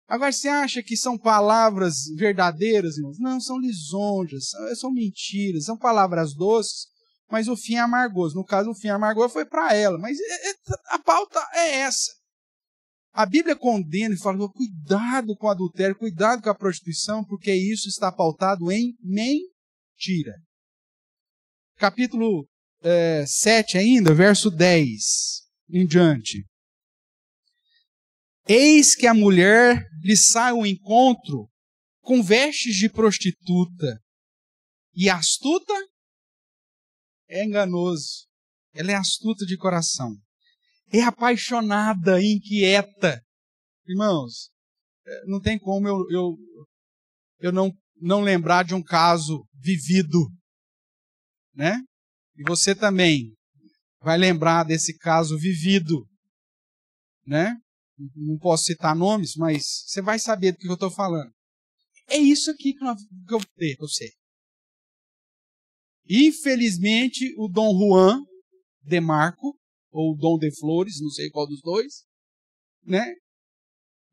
Agora, você acha que são palavras verdadeiras, irmãos? Não, são lisonjas, são mentiras, são palavras doces, mas o fim é amargoso. No caso, o fim amargoso foi para ela, mas a pauta é essa. A Bíblia condena e fala, cuidado com o adultério, cuidado com a prostituição, porque isso está pautado em mentira. Capítulo 7 ainda, verso 10 em diante. Eis que a mulher lhe sai ao encontro com vestes de prostituta. E astuta é enganoso. Ela é astuta de coração. É apaixonada, inquieta. Irmãos, não tem como eu não lembrar de um caso vivido, né? E você também vai lembrar desse caso vivido, né? Não posso citar nomes, mas você vai saber do que eu estou falando. É isso aqui que eu tenho para você. Infelizmente, o Dom Juan de Marco, ou Dom de Flores, não sei qual dos dois, né?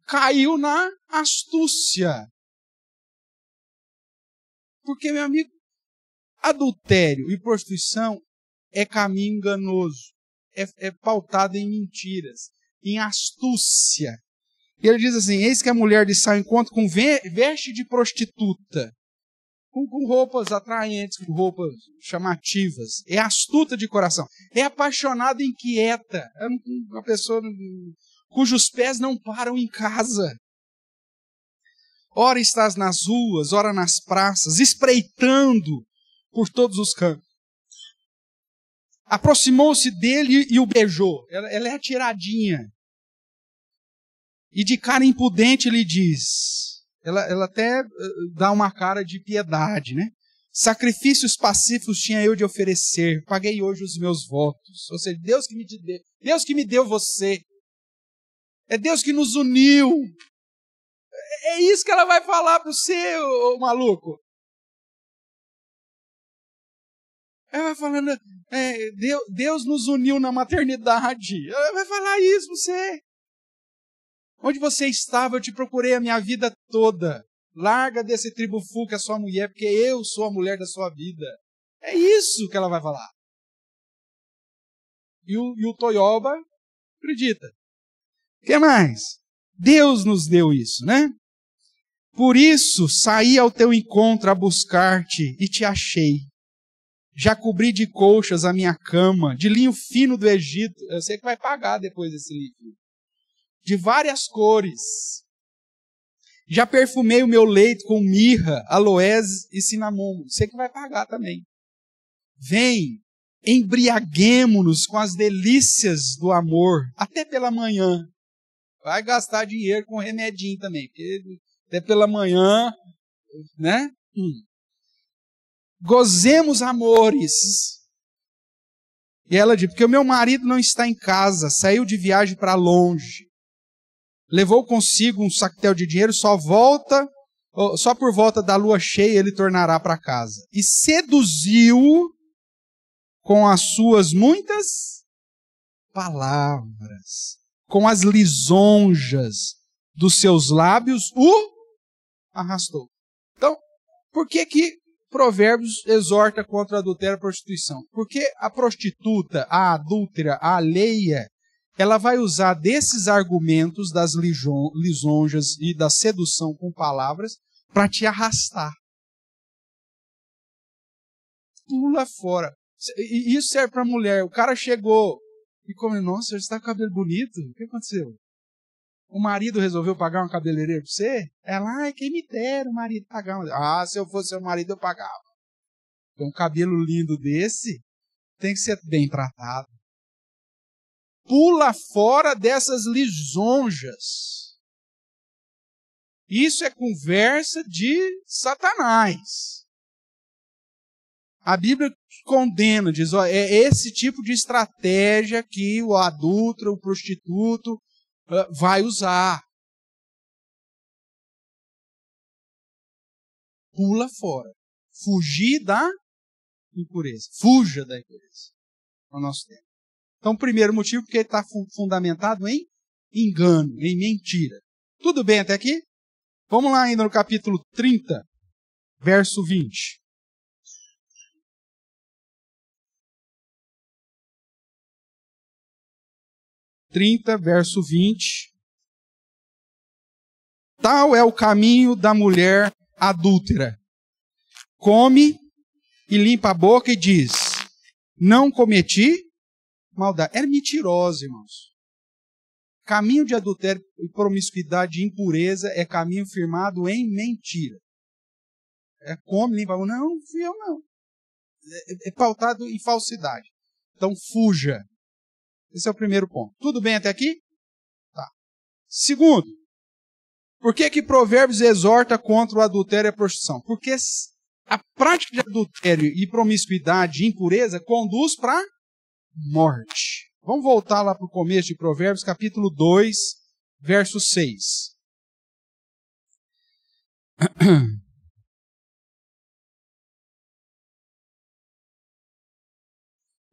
Caiu na astúcia. Porque, meu amigo, adultério e prostituição é caminho enganoso. É pautado em mentiras, em astúcia. E ele diz assim, eis que a mulher lhe sai ao encontro com veste de prostituta, com roupas atraentes, com roupas chamativas. É astuta de coração. É apaixonada e inquieta. É uma pessoa cujos pés não param em casa. Ora estás nas ruas, ora nas praças, espreitando por todos os cantos. Aproximou-se dele e o beijou. Ela é atiradinha. E de cara impudente lhe diz, ela até dá uma cara de piedade, né? Sacrifícios pacíficos tinha eu de oferecer, paguei hoje os meus votos. Ou seja, Deus que me deu você. É Deus que nos uniu. É isso que ela vai falar para você, ô maluco. Ela vai falando, Deus nos uniu na maternidade. Ela vai falar isso para você. Onde você estava, eu te procurei a minha vida toda. Larga desse tribufu que é sua mulher, porque eu sou a mulher da sua vida. É isso que ela vai falar. E o Toyoba acredita. O que mais? Deus nos deu isso, né? Por isso, saí ao teu encontro a buscar-te e te achei. Já cobri de colchas a minha cama, de linho fino do Egito. Eu sei que vai pagar depois desse livro. De várias cores. Já perfumei o meu leito com mirra, aloés e cinamomo. Sei que vai pagar também. Vem, embriaguemo-nos com as delícias do amor, até pela manhã. Vai gastar dinheiro com remedinho também, porque até pela manhã, né? Gozemos amores. E ela diz, porque o meu marido não está em casa, saiu de viagem para longe. Levou consigo um sactel de dinheiro, só por volta da lua cheia ele tornará para casa. E seduziu com as suas muitas palavras, com as lisonjas dos seus lábios, o arrastou. Então, por que Provérbios exorta contra a adultério e a prostituição? Porque a prostituta, a adúltera, a alheia, ela vai usar desses argumentos das lisonjas e da sedução com palavras para te arrastar. Pula fora. E isso serve para a mulher. O cara chegou e como, nossa, você está com o cabelo bonito? O que aconteceu? O marido resolveu pagar uma cabeleireira para você? Ela, quem me dera o marido pagar uma... se eu fosse seu marido, eu pagava. Então, um cabelo lindo desse tem que ser bem tratado. Pula fora dessas lisonjas. Isso é conversa de Satanás. A Bíblia condena, diz, é esse tipo de estratégia que o adúltero, o prostituto vai usar. Pula fora. Fugir da impureza. Fuja da impureza. No nosso tempo. Então, o primeiro motivo, porque ele está fundamentado em engano, em mentira. Tudo bem até aqui? Vamos lá ainda no capítulo 30, verso 20. Verso 20. Tal é o caminho da mulher adúltera. Come e limpa a boca e diz, não cometi maldade. Era mentirosa, irmãos. Caminho de adultério e promiscuidade e impureza é caminho firmado em mentira. Come, limpa, não, fui eu não. É pautado em falsidade. Então, fuja. Esse é o primeiro ponto. Tudo bem até aqui? Tá. Segundo, por que Provérbios exorta contra o adultério e a prostituição? Porque a prática de adultério e promiscuidade e impureza conduz para morte. Vamos voltar lá para o começo de Provérbios, capítulo 2, verso 6.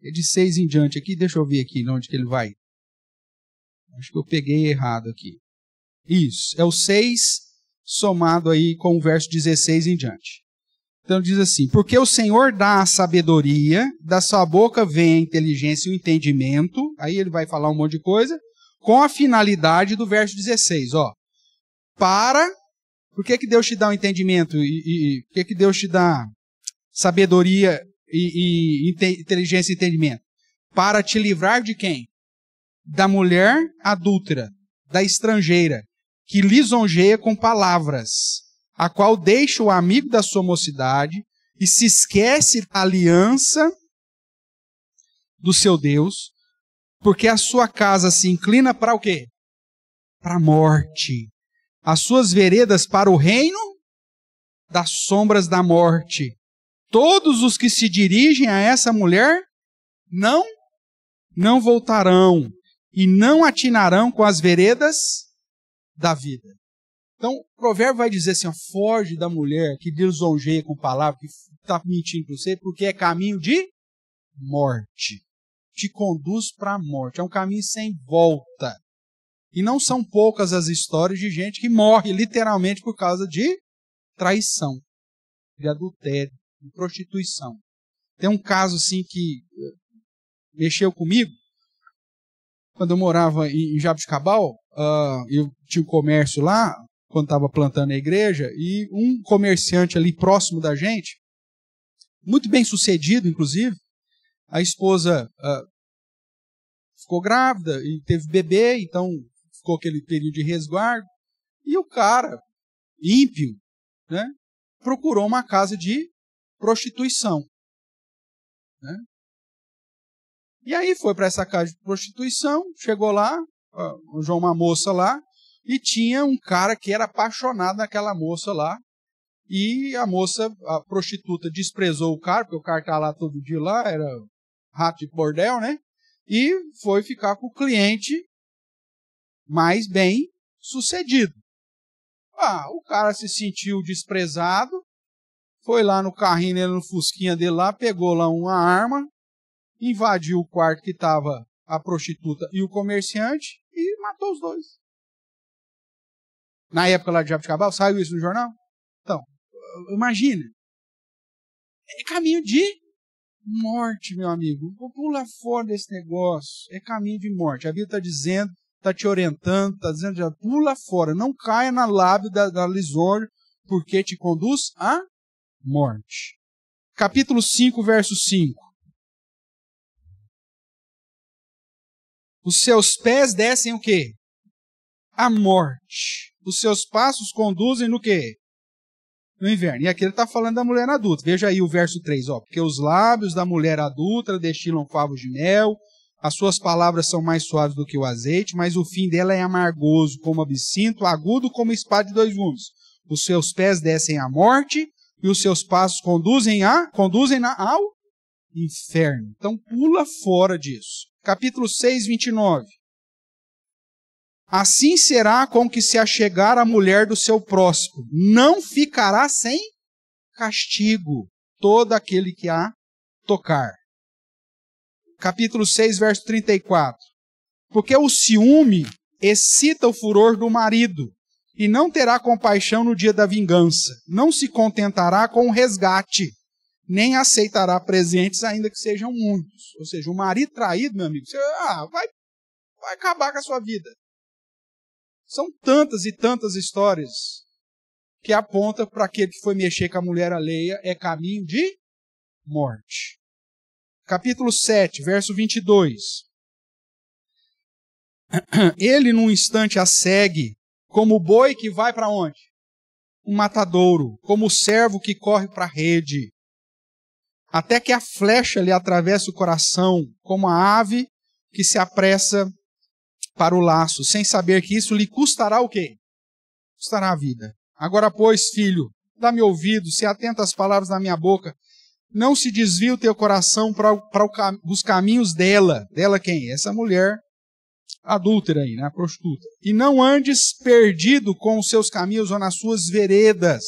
É de 6 em diante aqui, deixa eu ver aqui onde que ele vai. Acho que eu peguei errado aqui. Isso, é o 6 somado aí com o verso 16 em diante. Então diz assim, porque o Senhor dá a sabedoria, da sua boca vem a inteligência e o entendimento, aí ele vai falar um monte de coisa, com a finalidade do verso 16, ó. Por que Deus te dá o entendimento por que Deus te dá sabedoria e inteligência e entendimento? Para te livrar de quem? Da mulher adúltera, da estrangeira, que lisonjeia com palavras, a qual deixa o amigo da sua mocidade e se esquece da aliança do seu Deus, porque a sua casa se inclina para o quê? Para a morte. As suas veredas para o reino das sombras da morte. Todos os que se dirigem a essa mulher não voltarão e não atinarão com as veredas da vida. Então, o provérbio vai dizer assim, ó, foge da mulher que lisonjeia com palavra, que está mentindo para você, porque é caminho de morte. Te conduz para a morte. É um caminho sem volta. E não são poucas as histórias de gente que morre literalmente por causa de traição, de adultério, de prostituição. Tem um caso assim que mexeu comigo. Quando eu morava em Jabuticabal, eu tinha um comércio lá, quando estava plantando a igreja, e um comerciante ali próximo da gente, muito bem sucedido, inclusive, a esposa ficou grávida e teve bebê, então ficou aquele período de resguardo, e o cara, ímpio, né, procurou uma casa de prostituição. Né? E aí foi para essa casa de prostituição, chegou lá, arranjou uma moça lá, e tinha um cara que era apaixonado naquela moça lá. E a moça, a prostituta, desprezou o cara, porque o cara estava lá todo dia lá, era rato de bordel, né? E foi ficar com o cliente mais bem sucedido. O cara se sentiu desprezado, foi lá no carrinho dele, no fusquinha dele lá, pegou lá uma arma, invadiu o quarto que estava a prostituta e o comerciante e matou os dois. Na época lá de Jabuticabal, saiu isso no jornal? Então, imagina. É caminho de morte, meu amigo. Pula fora desse negócio. É caminho de morte. A Bíblia está dizendo, está te orientando, está dizendo, já pula fora. Não caia na lábia da lisonja, porque te conduz à morte. Capítulo 5, verso 5. Os seus pés descem o quê? A morte. Os seus passos conduzem no quê? No inverno. E aqui ele está falando da mulher adulta. Veja aí o verso 3. Ó. Porque os lábios da mulher adulta destilam favos de mel, as suas palavras são mais suaves do que o azeite, mas o fim dela é amargoso como absinto, agudo como espada de dois gumes. Os seus pés descem à morte e os seus passos conduzem-na ao inferno. Então pula fora disso. Capítulo 6, 29. Assim será com o que se achegar a mulher do seu próximo. Não ficará sem castigo todo aquele que a tocar. Capítulo 6, verso 34. Porque o ciúme excita o furor do marido, e não terá compaixão no dia da vingança. Não se contentará com o resgate, nem aceitará presentes, ainda que sejam muitos. Ou seja, o marido traído, meu amigo, você vai acabar com a sua vida. São tantas e tantas histórias que apontam para aquele que foi mexer com a mulher alheia é caminho de morte. Capítulo 7, verso 22. Ele num instante a segue, como o boi que vai para onde? Um matadouro, como o servo que corre para a rede. Até que a flecha lhe atravesse o coração, como a ave que se apressa para o laço, sem saber que isso lhe custará o quê? Custará a vida. Agora, pois, filho, dá-me ouvido, se atenta às palavras da minha boca, não se desvie o teu coração para os caminhos dela. Dela quem? Essa mulher adúltera aí, né? A prostituta. E não andes perdido com os seus caminhos ou nas suas veredas.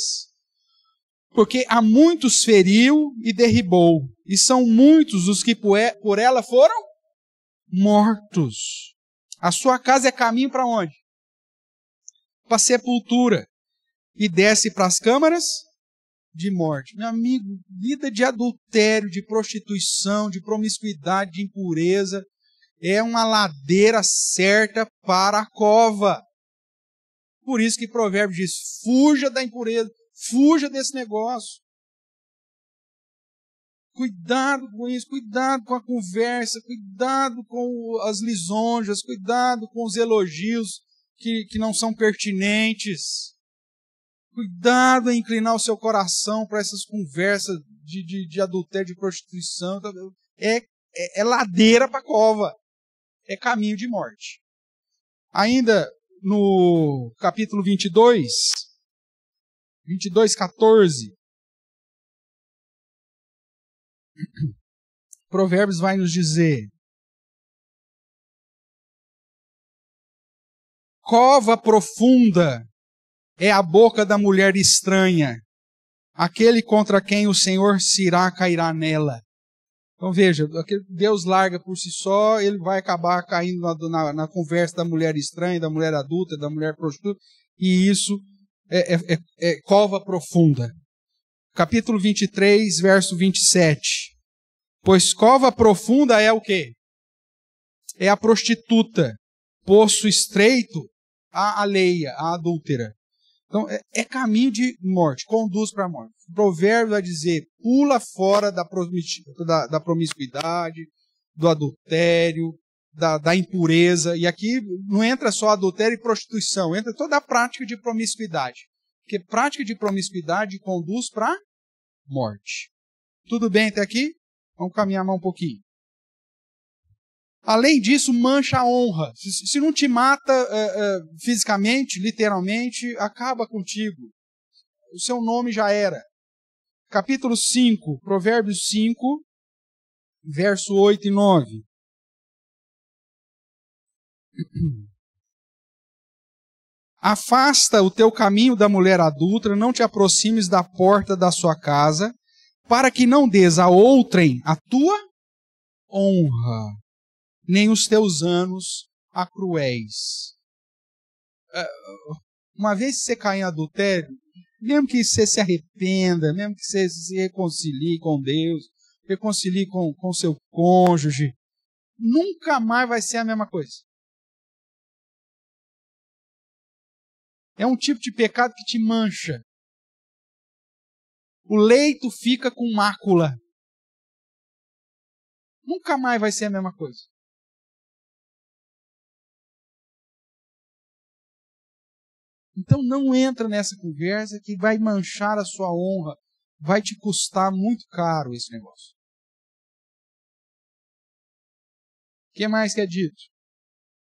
Porque a muitos feriu e derribou, e são muitos os que por ela foram mortos. A sua casa é caminho para onde? Para a sepultura. E desce para as câmaras de morte. Meu amigo, vida de adultério, de prostituição, de promiscuidade, de impureza, é uma ladeira certa para a cova. Por isso que Provérbios diz, fuja da impureza, fuja desse negócio. Cuidado com isso, cuidado com a conversa, cuidado com as lisonjas, cuidado com os elogios que não são pertinentes. Cuidado em inclinar o seu coração para essas conversas de adultério, de prostituição. É ladeira para a cova. É caminho de morte. Ainda no capítulo 22, 14, Provérbios vai nos dizer: cova profunda é a boca da mulher estranha, aquele contra quem o Senhor se irá cairá nela. Então veja, Deus larga por si só, ele vai acabar caindo na conversa da mulher estranha, da mulher adulta, da mulher prostituta, e isso é cova profunda. Capítulo 23, verso 27. Pois cova profunda é o quê? É a prostituta, poço estreito, a alheia, a adúltera. Então, é caminho de morte, conduz para a morte. O provérbio vai dizer, pula fora da promiscuidade, do adultério, da impureza. E aqui não entra só adultério e prostituição, entra toda a prática de promiscuidade. Porque prática de promiscuidade conduz para a morte. Tudo bem até aqui? Vamos caminhar mais um pouquinho. Além disso, mancha a honra. Se não te mata fisicamente, literalmente, acaba contigo. O seu nome já era. Capítulo 5, Provérbios 5, verso 8 e 9. Afasta o teu caminho da mulher adúltera, não te aproximes da porta da sua casa, para que não dês a outrem a tua honra, nem os teus anos a cruéis. Uma vez que você cair em adultério, mesmo que você se arrependa, mesmo que você se reconcilie com Deus, reconcilie com seu cônjuge, nunca mais vai ser a mesma coisa. É um tipo de pecado que te mancha. O leito fica com mácula. Nunca mais vai ser a mesma coisa. Então não entra nessa conversa que vai manchar a sua honra. Vai te custar muito caro esse negócio. O que mais que é dito?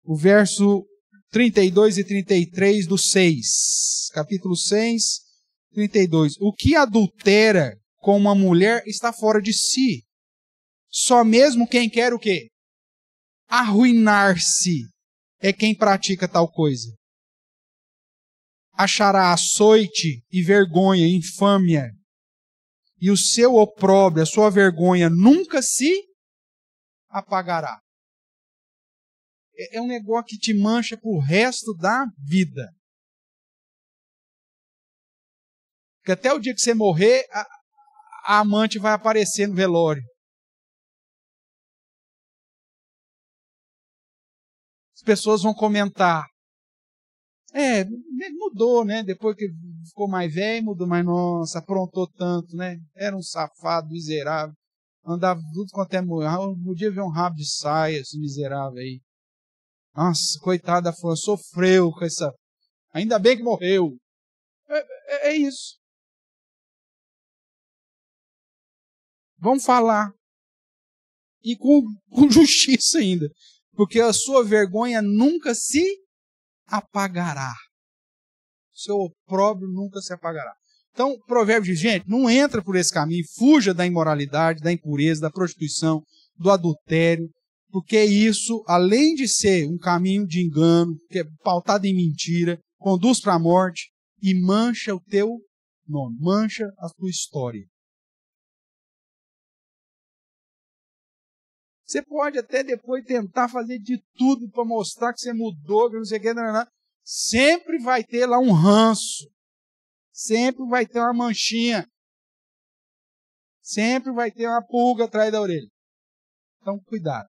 O verso 32 e 33 do 6. Capítulo 6, 32. O que adultera com uma mulher está fora de si. Só mesmo quem quer o quê? Arruinar-se é quem pratica tal coisa. Achará açoite e vergonha, infâmia. E o seu opróbrio, a sua vergonha, nunca se apagará. É um negócio que te mancha pro resto da vida. Porque até o dia que você morrer, a amante vai aparecer no velório. As pessoas vão comentar. Mudou, né? Depois que ficou mais velho, mudou, mas nossa, aprontou tanto, né? Era um safado, miserável. Andava tudo quanto é mulher. Não podia ver um rabo de saia, esse miserável aí. Nossa, coitada da fulana, sofreu com essa... Ainda bem que morreu. É isso. Vamos falar. E com justiça ainda. Porque a sua vergonha nunca se apagará. Seu opróbrio nunca se apagará. Então, o provérbio diz, gente, não entra por esse caminho, fuja da imoralidade, da impureza, da prostituição, do adultério, porque isso, além de ser um caminho de engano, que é pautado em mentira, conduz para a morte e mancha o teu nome, mancha a tua história. Você pode até depois tentar fazer de tudo para mostrar que você mudou, que não sei o que, sempre vai ter lá um ranço. Sempre vai ter uma manchinha. Sempre vai ter uma pulga atrás da orelha. Então, cuidado.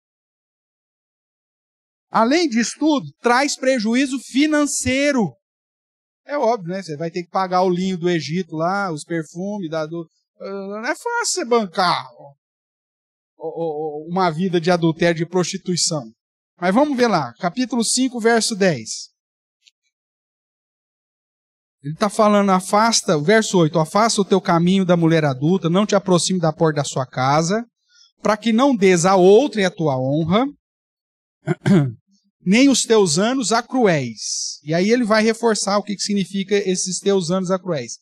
Além disso tudo, traz prejuízo financeiro. É óbvio, né? Você vai ter que pagar o linho do Egito lá, os perfumes. Não é fácil você bancar uma vida de adultério, de prostituição. Mas vamos ver lá, capítulo 5, verso 10. Ele está falando, o verso 8, afasta o teu caminho da mulher adulta, não te aproxime da porta da sua casa, para que não des a outrem a tua honra, nem os teus anos a cruéis. E aí ele vai reforçar o que significa esses teus anos a cruéis.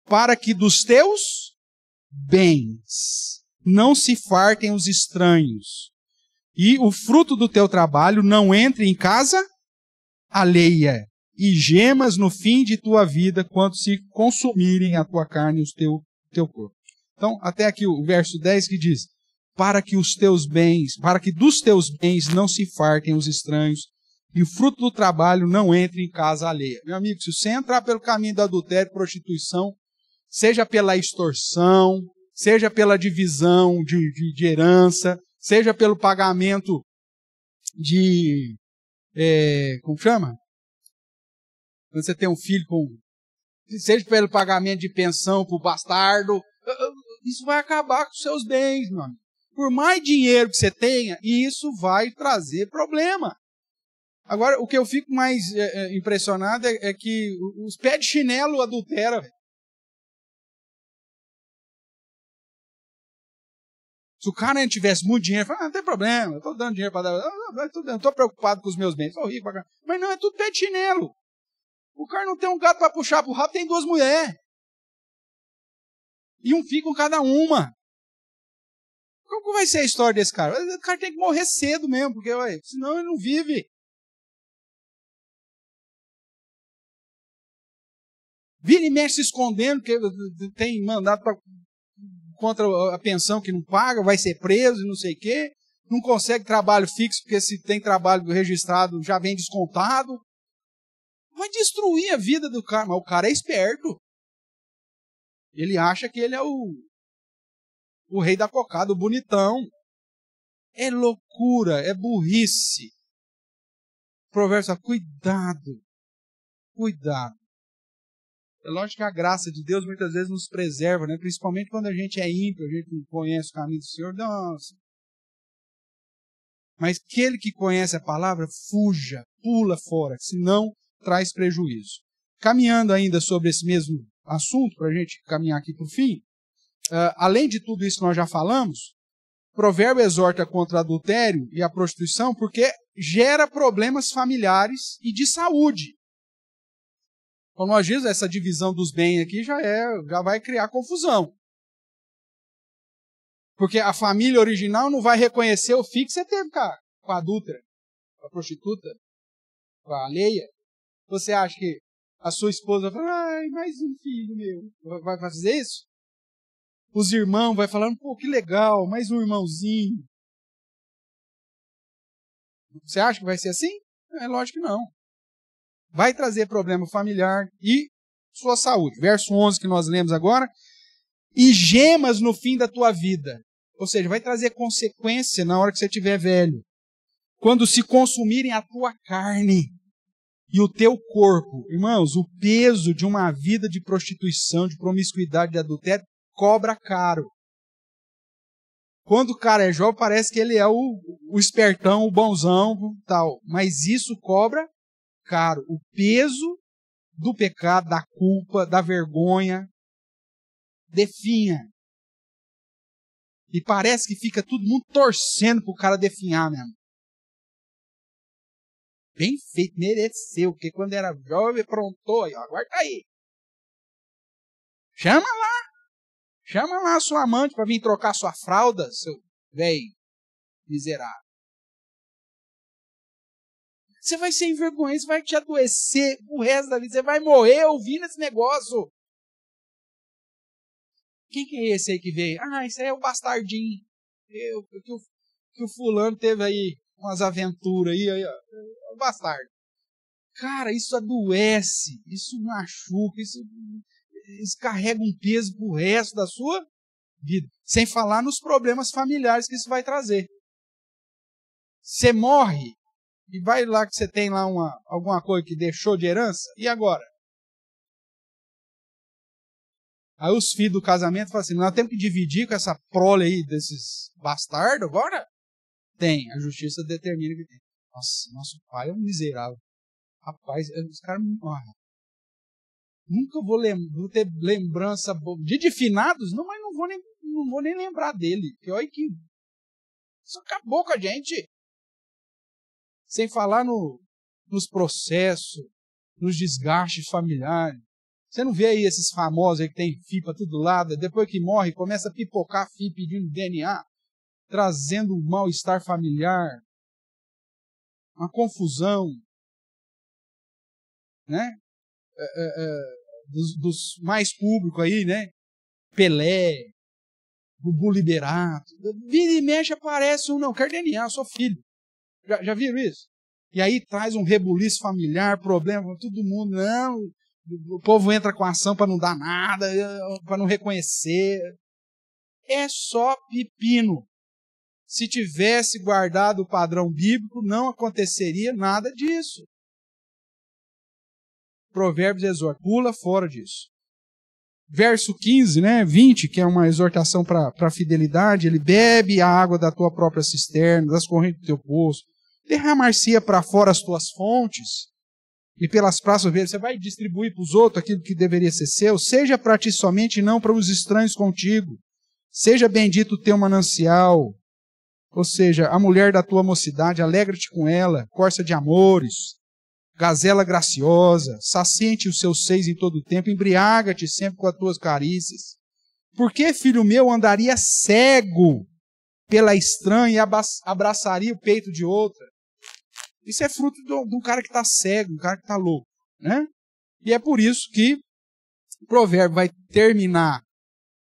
Para que dos teus bens não se fartem os estranhos, e o fruto do teu trabalho não entre em casa alheia, e gemas no fim de tua vida, quando se consumirem a tua carne e o teu corpo. Então, até aqui o verso 10 que diz, para que dos teus bens não se fartem os estranhos, e o fruto do trabalho não entre em casa alheia. Meu amigo, se você entrar pelo caminho do adultério e prostituição, seja pela extorsão, seja pela divisão de herança, seja pelo pagamento de... como chama? Quando você tem um filho seja pelo pagamento de pensão para o bastardo, isso vai acabar com os seus bens, meu amigo. Por mais dinheiro que você tenha, isso vai trazer problema. Agora, o que eu fico mais impressionado é que os pés de chinelo adulteram, velho. Se o cara não tivesse muito dinheiro, fala, não tem problema, eu estou dando dinheiro para dar, não estou preocupado com os meus bens, sou rico pra caramba. Mas não, é tudo pé de chinelo. O cara não tem um gato para puxar pro rabo, tem 2 mulheres. E um filho com cada uma. Como vai ser a história desse cara? O cara tem que morrer cedo mesmo, porque senão ele não vive. Vira e mexe se escondendo, porque tem mandado contra a pensão que não paga, vai ser preso e não sei o quê. Não consegue trabalho fixo, porque se tem trabalho registrado já vem descontado. Vai destruir a vida do cara, mas o cara é esperto. Ele acha que ele é o rei da cocada, o bonitão. É loucura, é burrice. O provérbio fala, cuidado, cuidado. É lógico que a graça de Deus muitas vezes nos preserva, né? Principalmente quando a gente é ímpio, a gente não conhece o caminho do Senhor. Nossa. Mas aquele que conhece a palavra, fuja, pula fora, senão traz prejuízo. Caminhando ainda sobre esse mesmo assunto, para a gente caminhar aqui para o fim, além de tudo isso que nós já falamos, o provérbio exorta contra o adultério e a prostituição porque gera problemas familiares e de saúde. Como nós dizemos, essa divisão dos bens aqui já vai criar confusão. Porque a família original não vai reconhecer o filho que você teve com a adúltera, com a prostituta, com a alheia. Você acha que a sua esposa vai falar, ai, mais um filho meu, vai fazer isso? Os irmãos vai falando, pô, que legal, mais um irmãozinho. Você acha que vai ser assim? É lógico que não. Vai trazer problema familiar e sua saúde. Verso 11 que nós lemos agora. E gemas no fim da tua vida. Ou seja, vai trazer consequência na hora que você estiver velho. Quando se consumirem a tua carne e o teu corpo. Irmãos, o peso de uma vida de prostituição, de promiscuidade, de adultério, cobra caro. Quando o cara é jovem, parece que ele é o espertão, o bonzão, tal. Mas isso cobra caro. O peso do pecado, da culpa, da vergonha, definha. E parece que fica todo mundo torcendo pro cara definhar mesmo. Bem feito, mereceu, porque quando era jovem, aprontou, aí, ó, agora tá aí. Chama lá a sua amante para vir trocar sua fralda, seu velho miserável. Você vai ser envergonhado, você vai te adoecer o resto da vida, você vai morrer ouvindo esse negócio. Quem que é esse aí que veio? Ah, esse aí é o bastardinho. Que o fulano teve aí umas aventuras aí, ó, o bastardo. Cara, isso adoece, isso machuca, isso carrega um peso pro resto da sua vida. Sem falar nos problemas familiares que isso vai trazer. Você morre e vai lá que você tem lá alguma coisa que deixou de herança, e agora? Aí os filhos do casamento falam assim, nós temos que dividir com essa prole aí desses bastardos agora? Tem, a justiça determina que tem. Nossa, nosso pai é um miserável. Rapaz, os caras... Nunca vou ter lembrança boa. De finados? Não, mas não vou nem lembrar dele. Que olha que... Isso acabou com a gente. Sem falar nos processos, nos desgastes familiares. Você não vê aí esses famosos aí que tem filho para todo lado, depois que morre, começa a pipocar filho pedindo DNA, trazendo um mal-estar familiar, uma confusão, né? Dos mais públicos aí, né? Pelé, Bubu Liberato. Vira e mexe aparece um, não, quero DNA, eu sou filho. Já viram isso? E aí traz um rebuliço familiar, problema com todo mundo, não... O povo entra com ação para não dar nada, para não reconhecer. É só pepino. Se tivesse guardado o padrão bíblico, não aconteceria nada disso. Provérbios exorta, pula fora disso. Verso 15, 20, que é uma exortação para a fidelidade, ele bebe a água da tua própria cisterna, das correntes do teu poço, derramar-se-ia para fora as tuas fontes, e pelas praças verdes, você vai distribuir para os outros aquilo que deveria ser seu, seja para ti somente e não para os estranhos contigo. Seja bendito o teu manancial, ou seja, a mulher da tua mocidade, alegra-te com ela, corça de amores, gazela graciosa, saciente os seus seios em todo o tempo, embriaga-te sempre com as tuas carícias. Por que, filho meu, andaria cego pela estranha e abraçaria o peito de outra? Isso é fruto de um cara que está cego, um cara que está louco, né? E é por isso que o provérbio vai terminar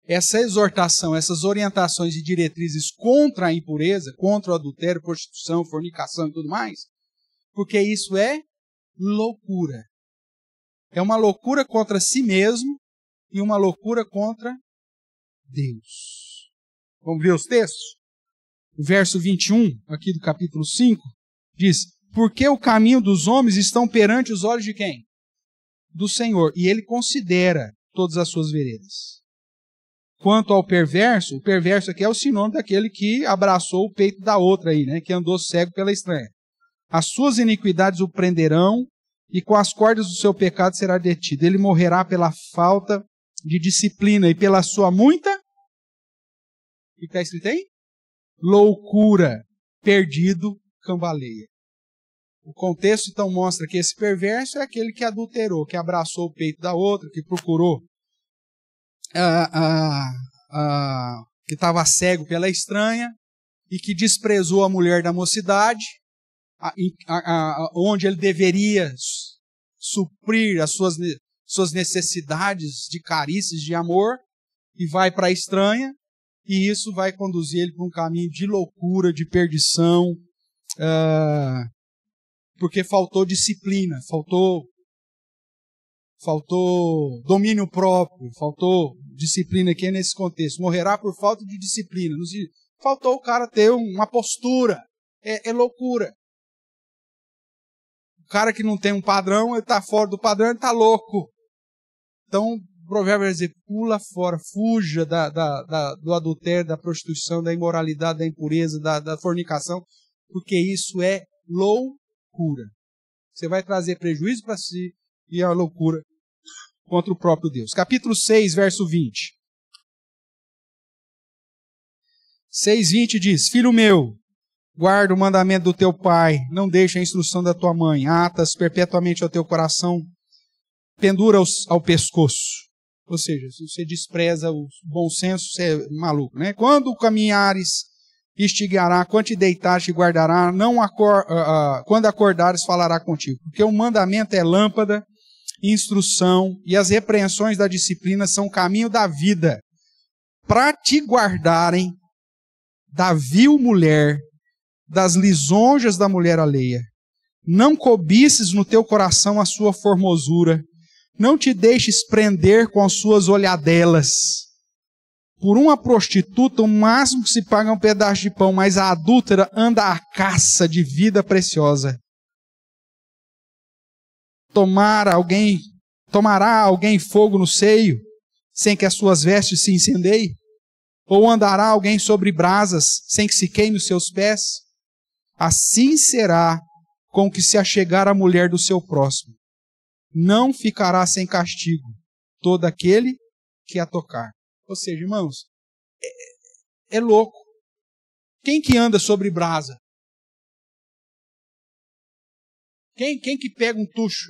essa exortação, essas orientações e diretrizes contra a impureza, contra o adultério, prostituição, fornicação e tudo mais, porque isso é loucura. É uma loucura contra si mesmo e uma loucura contra Deus. Vamos ver os textos? O verso 21, aqui do capítulo 5, diz... Porque o caminho dos homens estão perante os olhos de quem? Do Senhor. E ele considera todas as suas veredas. Quanto ao perverso, o perverso aqui é o sinônimo daquele que abraçou o peito da outra aí, né? Que andou cego pela estranha. As suas iniquidades o prenderão e com as cordas do seu pecado será detido. Ele morrerá pela falta de disciplina e pela sua muita... O que está escrito aí? Loucura, perdido, cambaleia. O contexto, então, mostra que esse perverso é aquele que adulterou, que abraçou o peito da outra, que procurou, que estava cego pela estranha e que desprezou a mulher da mocidade, onde ele deveria suprir as suas necessidades de carícias, de amor, e vai para a estranha, e isso vai conduzir ele para um caminho de loucura, de perdição, porque faltou disciplina, faltou domínio próprio, faltou disciplina aqui nesse contexto. Morrerá por falta de disciplina. Faltou o cara ter uma postura. É loucura. O cara que não tem um padrão, ele está fora do padrão, ele está louco. Então, O provérbio vai dizer, pula fora, fuja do adultério, da prostituição, da imoralidade, da impureza, da fornicação, porque isso é loucura. Você vai trazer prejuízo para si e é uma loucura contra o próprio Deus. Capítulo 6, verso 20. 6:20 diz, filho meu, guarda o mandamento do teu pai, não deixa a instrução da tua mãe, atas perpetuamente ao teu coração, pendura-os ao pescoço. Ou seja, se você despreza o bom senso, você é maluco, né? Quando caminhares, estigará, quando te deitares, te guardará, quando acordares, falará contigo. Porque o mandamento é lâmpada, instrução, e as repreensões da disciplina são o caminho da vida, para te guardarem da vil mulher, das lisonjas da mulher alheia. Não cobices no teu coração a sua formosura, não te deixes prender com as suas olhadelas. Por uma prostituta, o máximo que se paga é um pedaço de pão, mas a adúltera anda à caça de vida preciosa. Tomará alguém fogo no seio, sem que as suas vestes se incendeiem? Ou andará alguém sobre brasas, sem que se queime os seus pés? Assim será com que se achegar a mulher do seu próximo. Não ficará sem castigo todo aquele que a tocar. Ou seja, irmãos, é louco. Quem que anda sobre brasa? Quem que pega um tucho,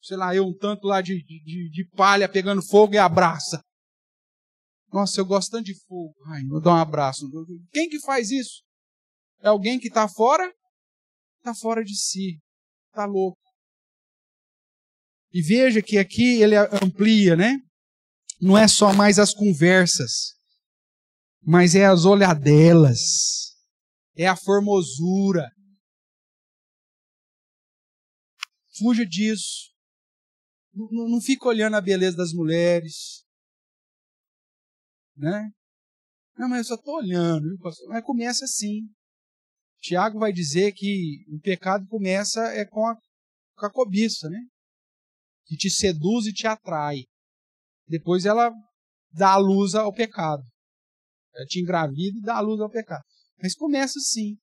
sei lá, um tanto lá de palha pegando fogo e abraça? Nossa, eu gosto tanto de fogo. Ai, vou dar um abraço. Quem que faz isso? É alguém que está fora? Está fora de si. Está louco. E veja que aqui ele amplia, né? Não é só mais as conversas, mas é as olhadelas, é a formosura. Fuja disso. Não fica olhando a beleza das mulheres, né? Não, mas eu só estou olhando, viu, pastor? Mas começa assim. Tiago vai dizer que o pecado começa com a cobiça, né? Que te seduz e te atrai. Depois ela dá a luz ao pecado. Ela te engravida e dá a luz ao pecado. Mas começa assim.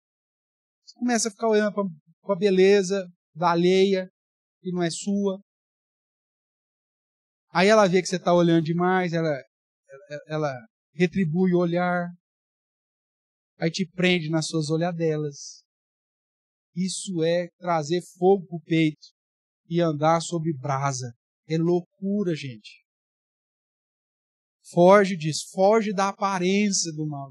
Você começa a ficar olhando para a beleza da alheia, que não é sua. Aí ela vê que você está olhando demais, ela retribui o olhar. Aí te prende nas suas olhadelas. Isso é trazer fogo para o peito e andar sobre brasa. É loucura, gente. Foge disso, foge da aparência do mal.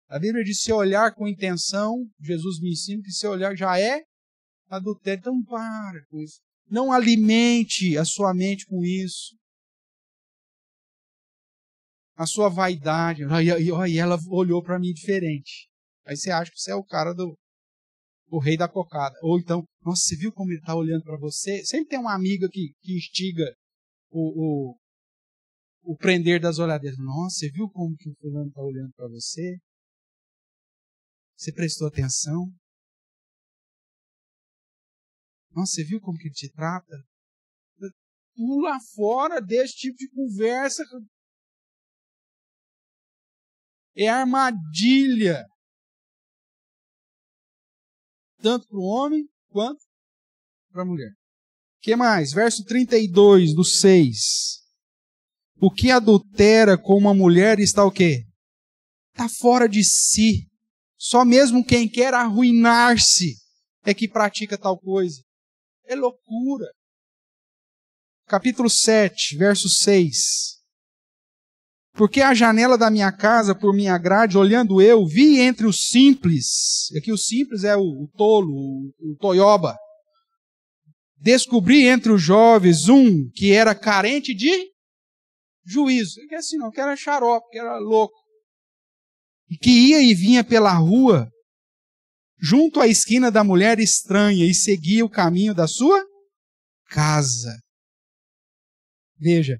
A Bíblia diz: se olhar com intenção, Jesus me ensina que se olhar já é adultério. Então para com isso. Não alimente a sua mente com isso. A sua vaidade. E ela olhou para mim diferente. Aí você acha que você é o cara o rei da cocada. Ou então, nossa, você viu como ele está olhando para você? Sempre tem uma amiga que instiga o prender das olhadeiras. Nossa, você viu como que o fulano está olhando para você? Você prestou atenção? Nossa, você viu como que ele te trata? Pula fora desse tipo de conversa. É armadilha. Tanto para o homem quanto para a mulher. O que mais? Verso 32 do 6. O que adultera com uma mulher está o quê? Está fora de si. Só mesmo quem quer arruinar-se é que pratica tal coisa. É loucura. Capítulo 7, verso 6. Porque a janela da minha casa, por minha grade, olhando eu, vi entre os simples, aqui o simples é o tolo, o toioba, descobri entre os jovens um que era carente de juízo, que assim não, que era xarope, que era louco, e que ia e vinha pela rua, junto à esquina da mulher estranha, e seguia o caminho da sua casa. Veja,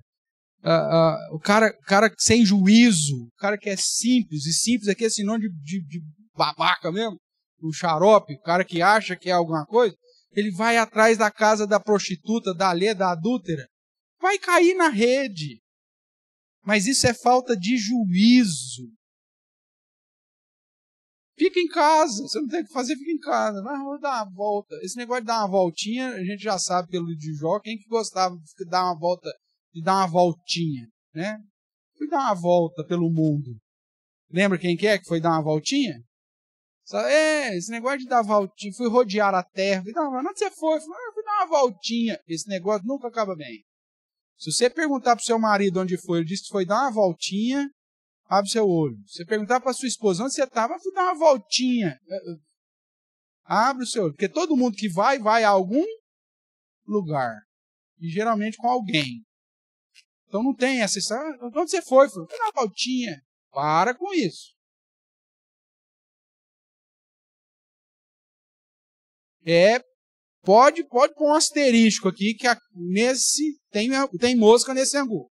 o cara sem juízo, o cara que é simples, e simples aqui é sinônimo de babaca mesmo, o xarope, o cara que acha que é alguma coisa, ele vai atrás da casa da prostituta, da alheia, da adúltera, vai cair na rede. Mas isso é falta de juízo. Fica em casa, você não tem o que fazer, fica em casa. Mas vou dar uma volta. Esse negócio de dar uma voltinha, a gente já sabe pelo de Jó, quem que gostava de dar uma volta, de dar uma voltinha, né? Fui dar uma volta pelo mundo. Lembra quem que foi dar uma voltinha? Esse negócio de dar voltinha, fui rodear a terra. Onde você foi? Fui dar uma voltinha. Esse negócio nunca acaba bem. Se você perguntar para o seu marido onde foi, ele disse que foi dar uma voltinha, abre seu olho. Se você perguntar para a sua esposa onde você estava, fui dar uma voltinha. Abre o seu olho. Porque todo mundo que vai a algum lugar. E geralmente com alguém. Então não tem essa história. Onde você foi? Fui dar uma voltinha. Para com isso. Pode pôr um asterisco aqui, que nesse tem mosca nesse angu.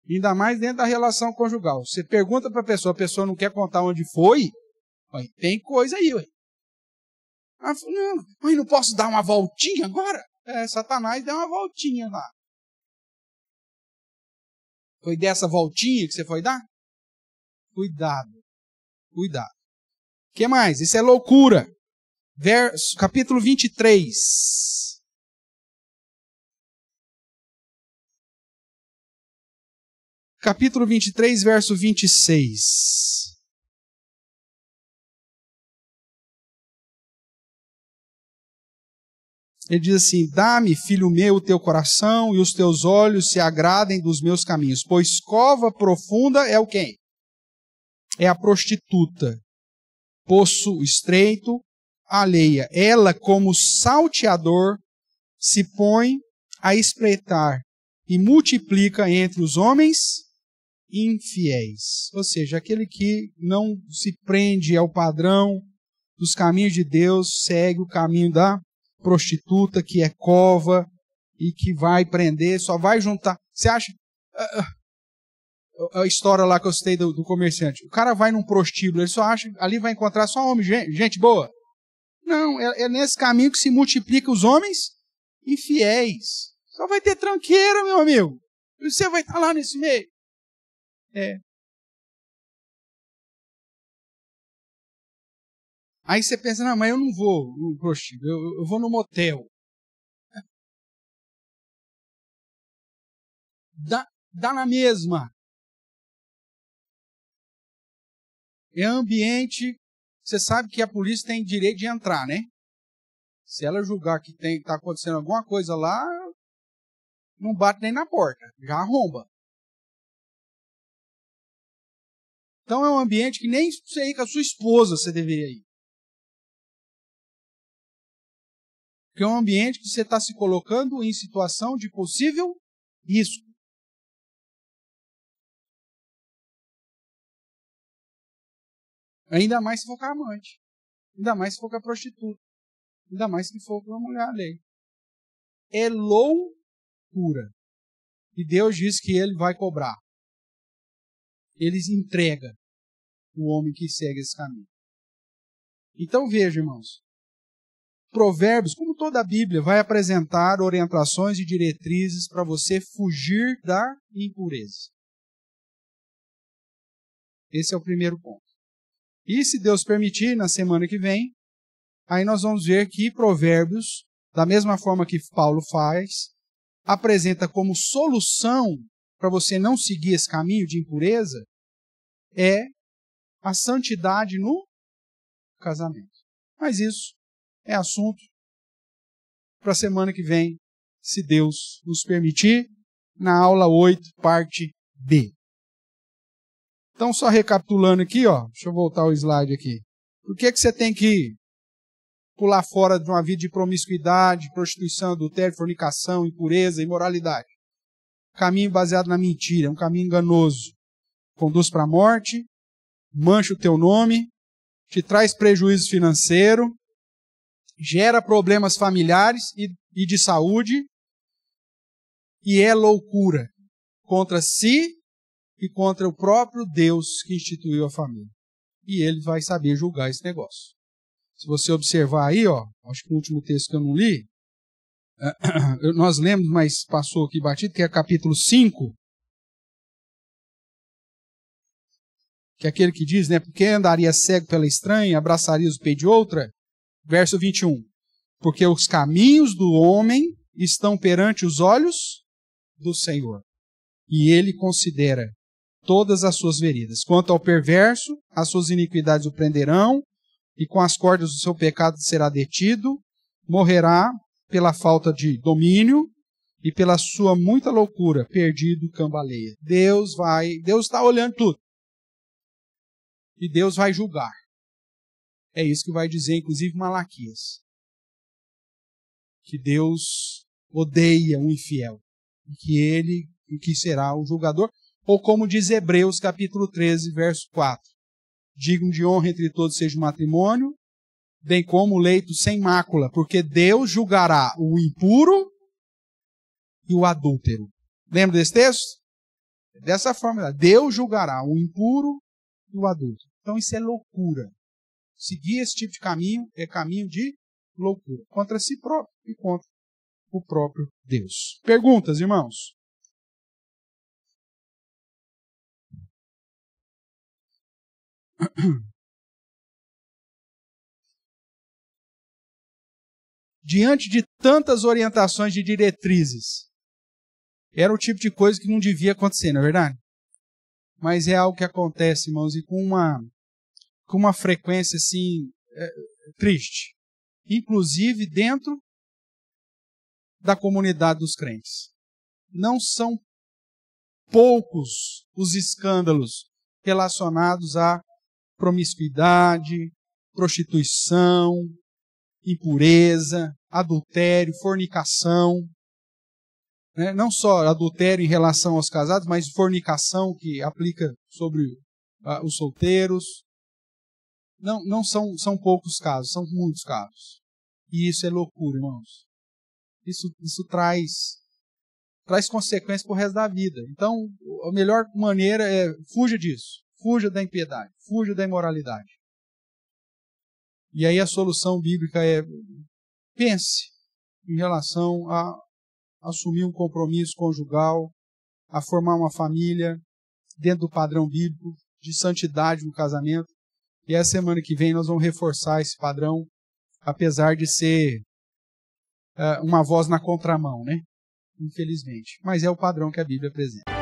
Ainda mais dentro da relação conjugal. Você pergunta para a pessoa não quer contar onde foi, tem coisa aí. Não posso dar uma voltinha agora? Satanás deu uma voltinha lá. Foi dessa voltinha que você foi dar? Cuidado. Cuidado. O que mais? Isso é loucura. Capítulo 23. Capítulo 23, verso 26. Ele diz assim: dá-me, filho meu, o teu coração e os teus olhos se agradem dos meus caminhos, pois cova profunda é o quem? É a prostituta. Poço estreito, alheia. Ela, como salteador, se põe a espreitar e multiplica entre os homens infiéis. Ou seja, aquele que não se prende ao padrão dos caminhos de Deus, segue o caminho da prostituta, que é cova e que vai prender, só vai juntar. Você acha... A história lá que eu citei do comerciante. O cara vai num prostíbulo, ele só acha, ali vai encontrar só homem, gente boa. Não, é nesse caminho que se multiplica os homens infiéis. Só vai ter tranqueira, meu amigo. E você vai estar lá nesse meio. Aí você pensa, não, mas eu não vou no prostíbulo, eu vou no motel. Dá na mesma. É ambiente, você sabe que a polícia tem direito de entrar, né? Se ela julgar que está acontecendo alguma coisa lá, não bate nem na porta, já arromba. Então é um ambiente que nem você ir com a sua esposa você deveria ir. Porque é um ambiente que você está se colocando em situação de possível risco. Ainda mais se for com a amante. Ainda mais se for com a prostituta. Ainda mais se for com uma mulher alheia. É loucura. E Deus diz que Ele vai cobrar. Ele entrega o homem que segue esse caminho. Então veja, irmãos. Provérbios, como toda a Bíblia, vai apresentar orientações e diretrizes para você fugir da impureza. Esse é o primeiro ponto. E se Deus permitir, na semana que vem, aí nós vamos ver que Provérbios, da mesma forma que Paulo faz, apresenta como solução para você não seguir esse caminho de impureza, é a santidade no casamento. Mas isso é assunto para a semana que vem, se Deus nos permitir, na aula 8, parte B. Então, só recapitulando aqui, deixa eu voltar o slide aqui. Por que você tem que pular fora de uma vida de promiscuidade, prostituição, adultério, fornicação, impureza, imoralidade? Caminho baseado na mentira, um caminho enganoso. Conduz para a morte, mancha o teu nome, te traz prejuízo financeiro, gera problemas familiares e de saúde, e é loucura contra si e contra o próprio Deus que instituiu a família. E Ele vai saber julgar esse negócio. Se você observar aí, ó, acho que o último texto que eu não li, nós lemos, mas passou aqui batido, que é capítulo 5, que é aquele que diz, né, porque andaria cego pela estranha, abraçaria os pés de outra, verso 21, porque os caminhos do homem estão perante os olhos do Senhor, e ele considera todas as suas veredas. Quanto ao perverso, as suas iniquidades o prenderão, e com as cordas do seu pecado será detido, morrerá pela falta de domínio, e pela sua muita loucura, perdido, cambaleia. Deus está olhando tudo. E Deus vai julgar. É isso que vai dizer, inclusive, Malaquias. Que Deus odeia o infiel. E que será o julgador. Ou como diz Hebreus, capítulo 13, verso 4. Digno de honra entre todos seja o matrimônio, bem como o leito sem mácula, porque Deus julgará o impuro e o adúltero. Lembra desse texto? Dessa forma, Deus julgará o impuro e o adúltero. Então isso é loucura. Seguir esse tipo de caminho é caminho de loucura. Contra si próprio e contra o próprio Deus. Perguntas, irmãos? Diante de tantas orientações de diretrizes, era o tipo de coisa que não devia acontecer, não é verdade? Mas é algo que acontece, irmãos, e com uma frequência assim triste. Inclusive dentro da comunidade dos crentes. Não são poucos os escândalos relacionados à promiscuidade, prostituição, impureza, adultério, fornicação. Né? Não só adultério em relação aos casados, mas fornicação que aplica sobre os solteiros. Não são poucos casos, são muitos casos. E isso é loucura, irmãos. Isso traz consequências para o resto da vida. Então, a melhor maneira é fuja disso. Fuja da impiedade. Fuja da imoralidade. E aí a solução bíblica é pense em relação a assumir um compromisso conjugal, a formar uma família dentro do padrão bíblico de santidade no casamento. E a semana que vem nós vamos reforçar esse padrão, apesar de ser uma voz na contramão, né? Infelizmente. Mas é o padrão que a Bíblia apresenta.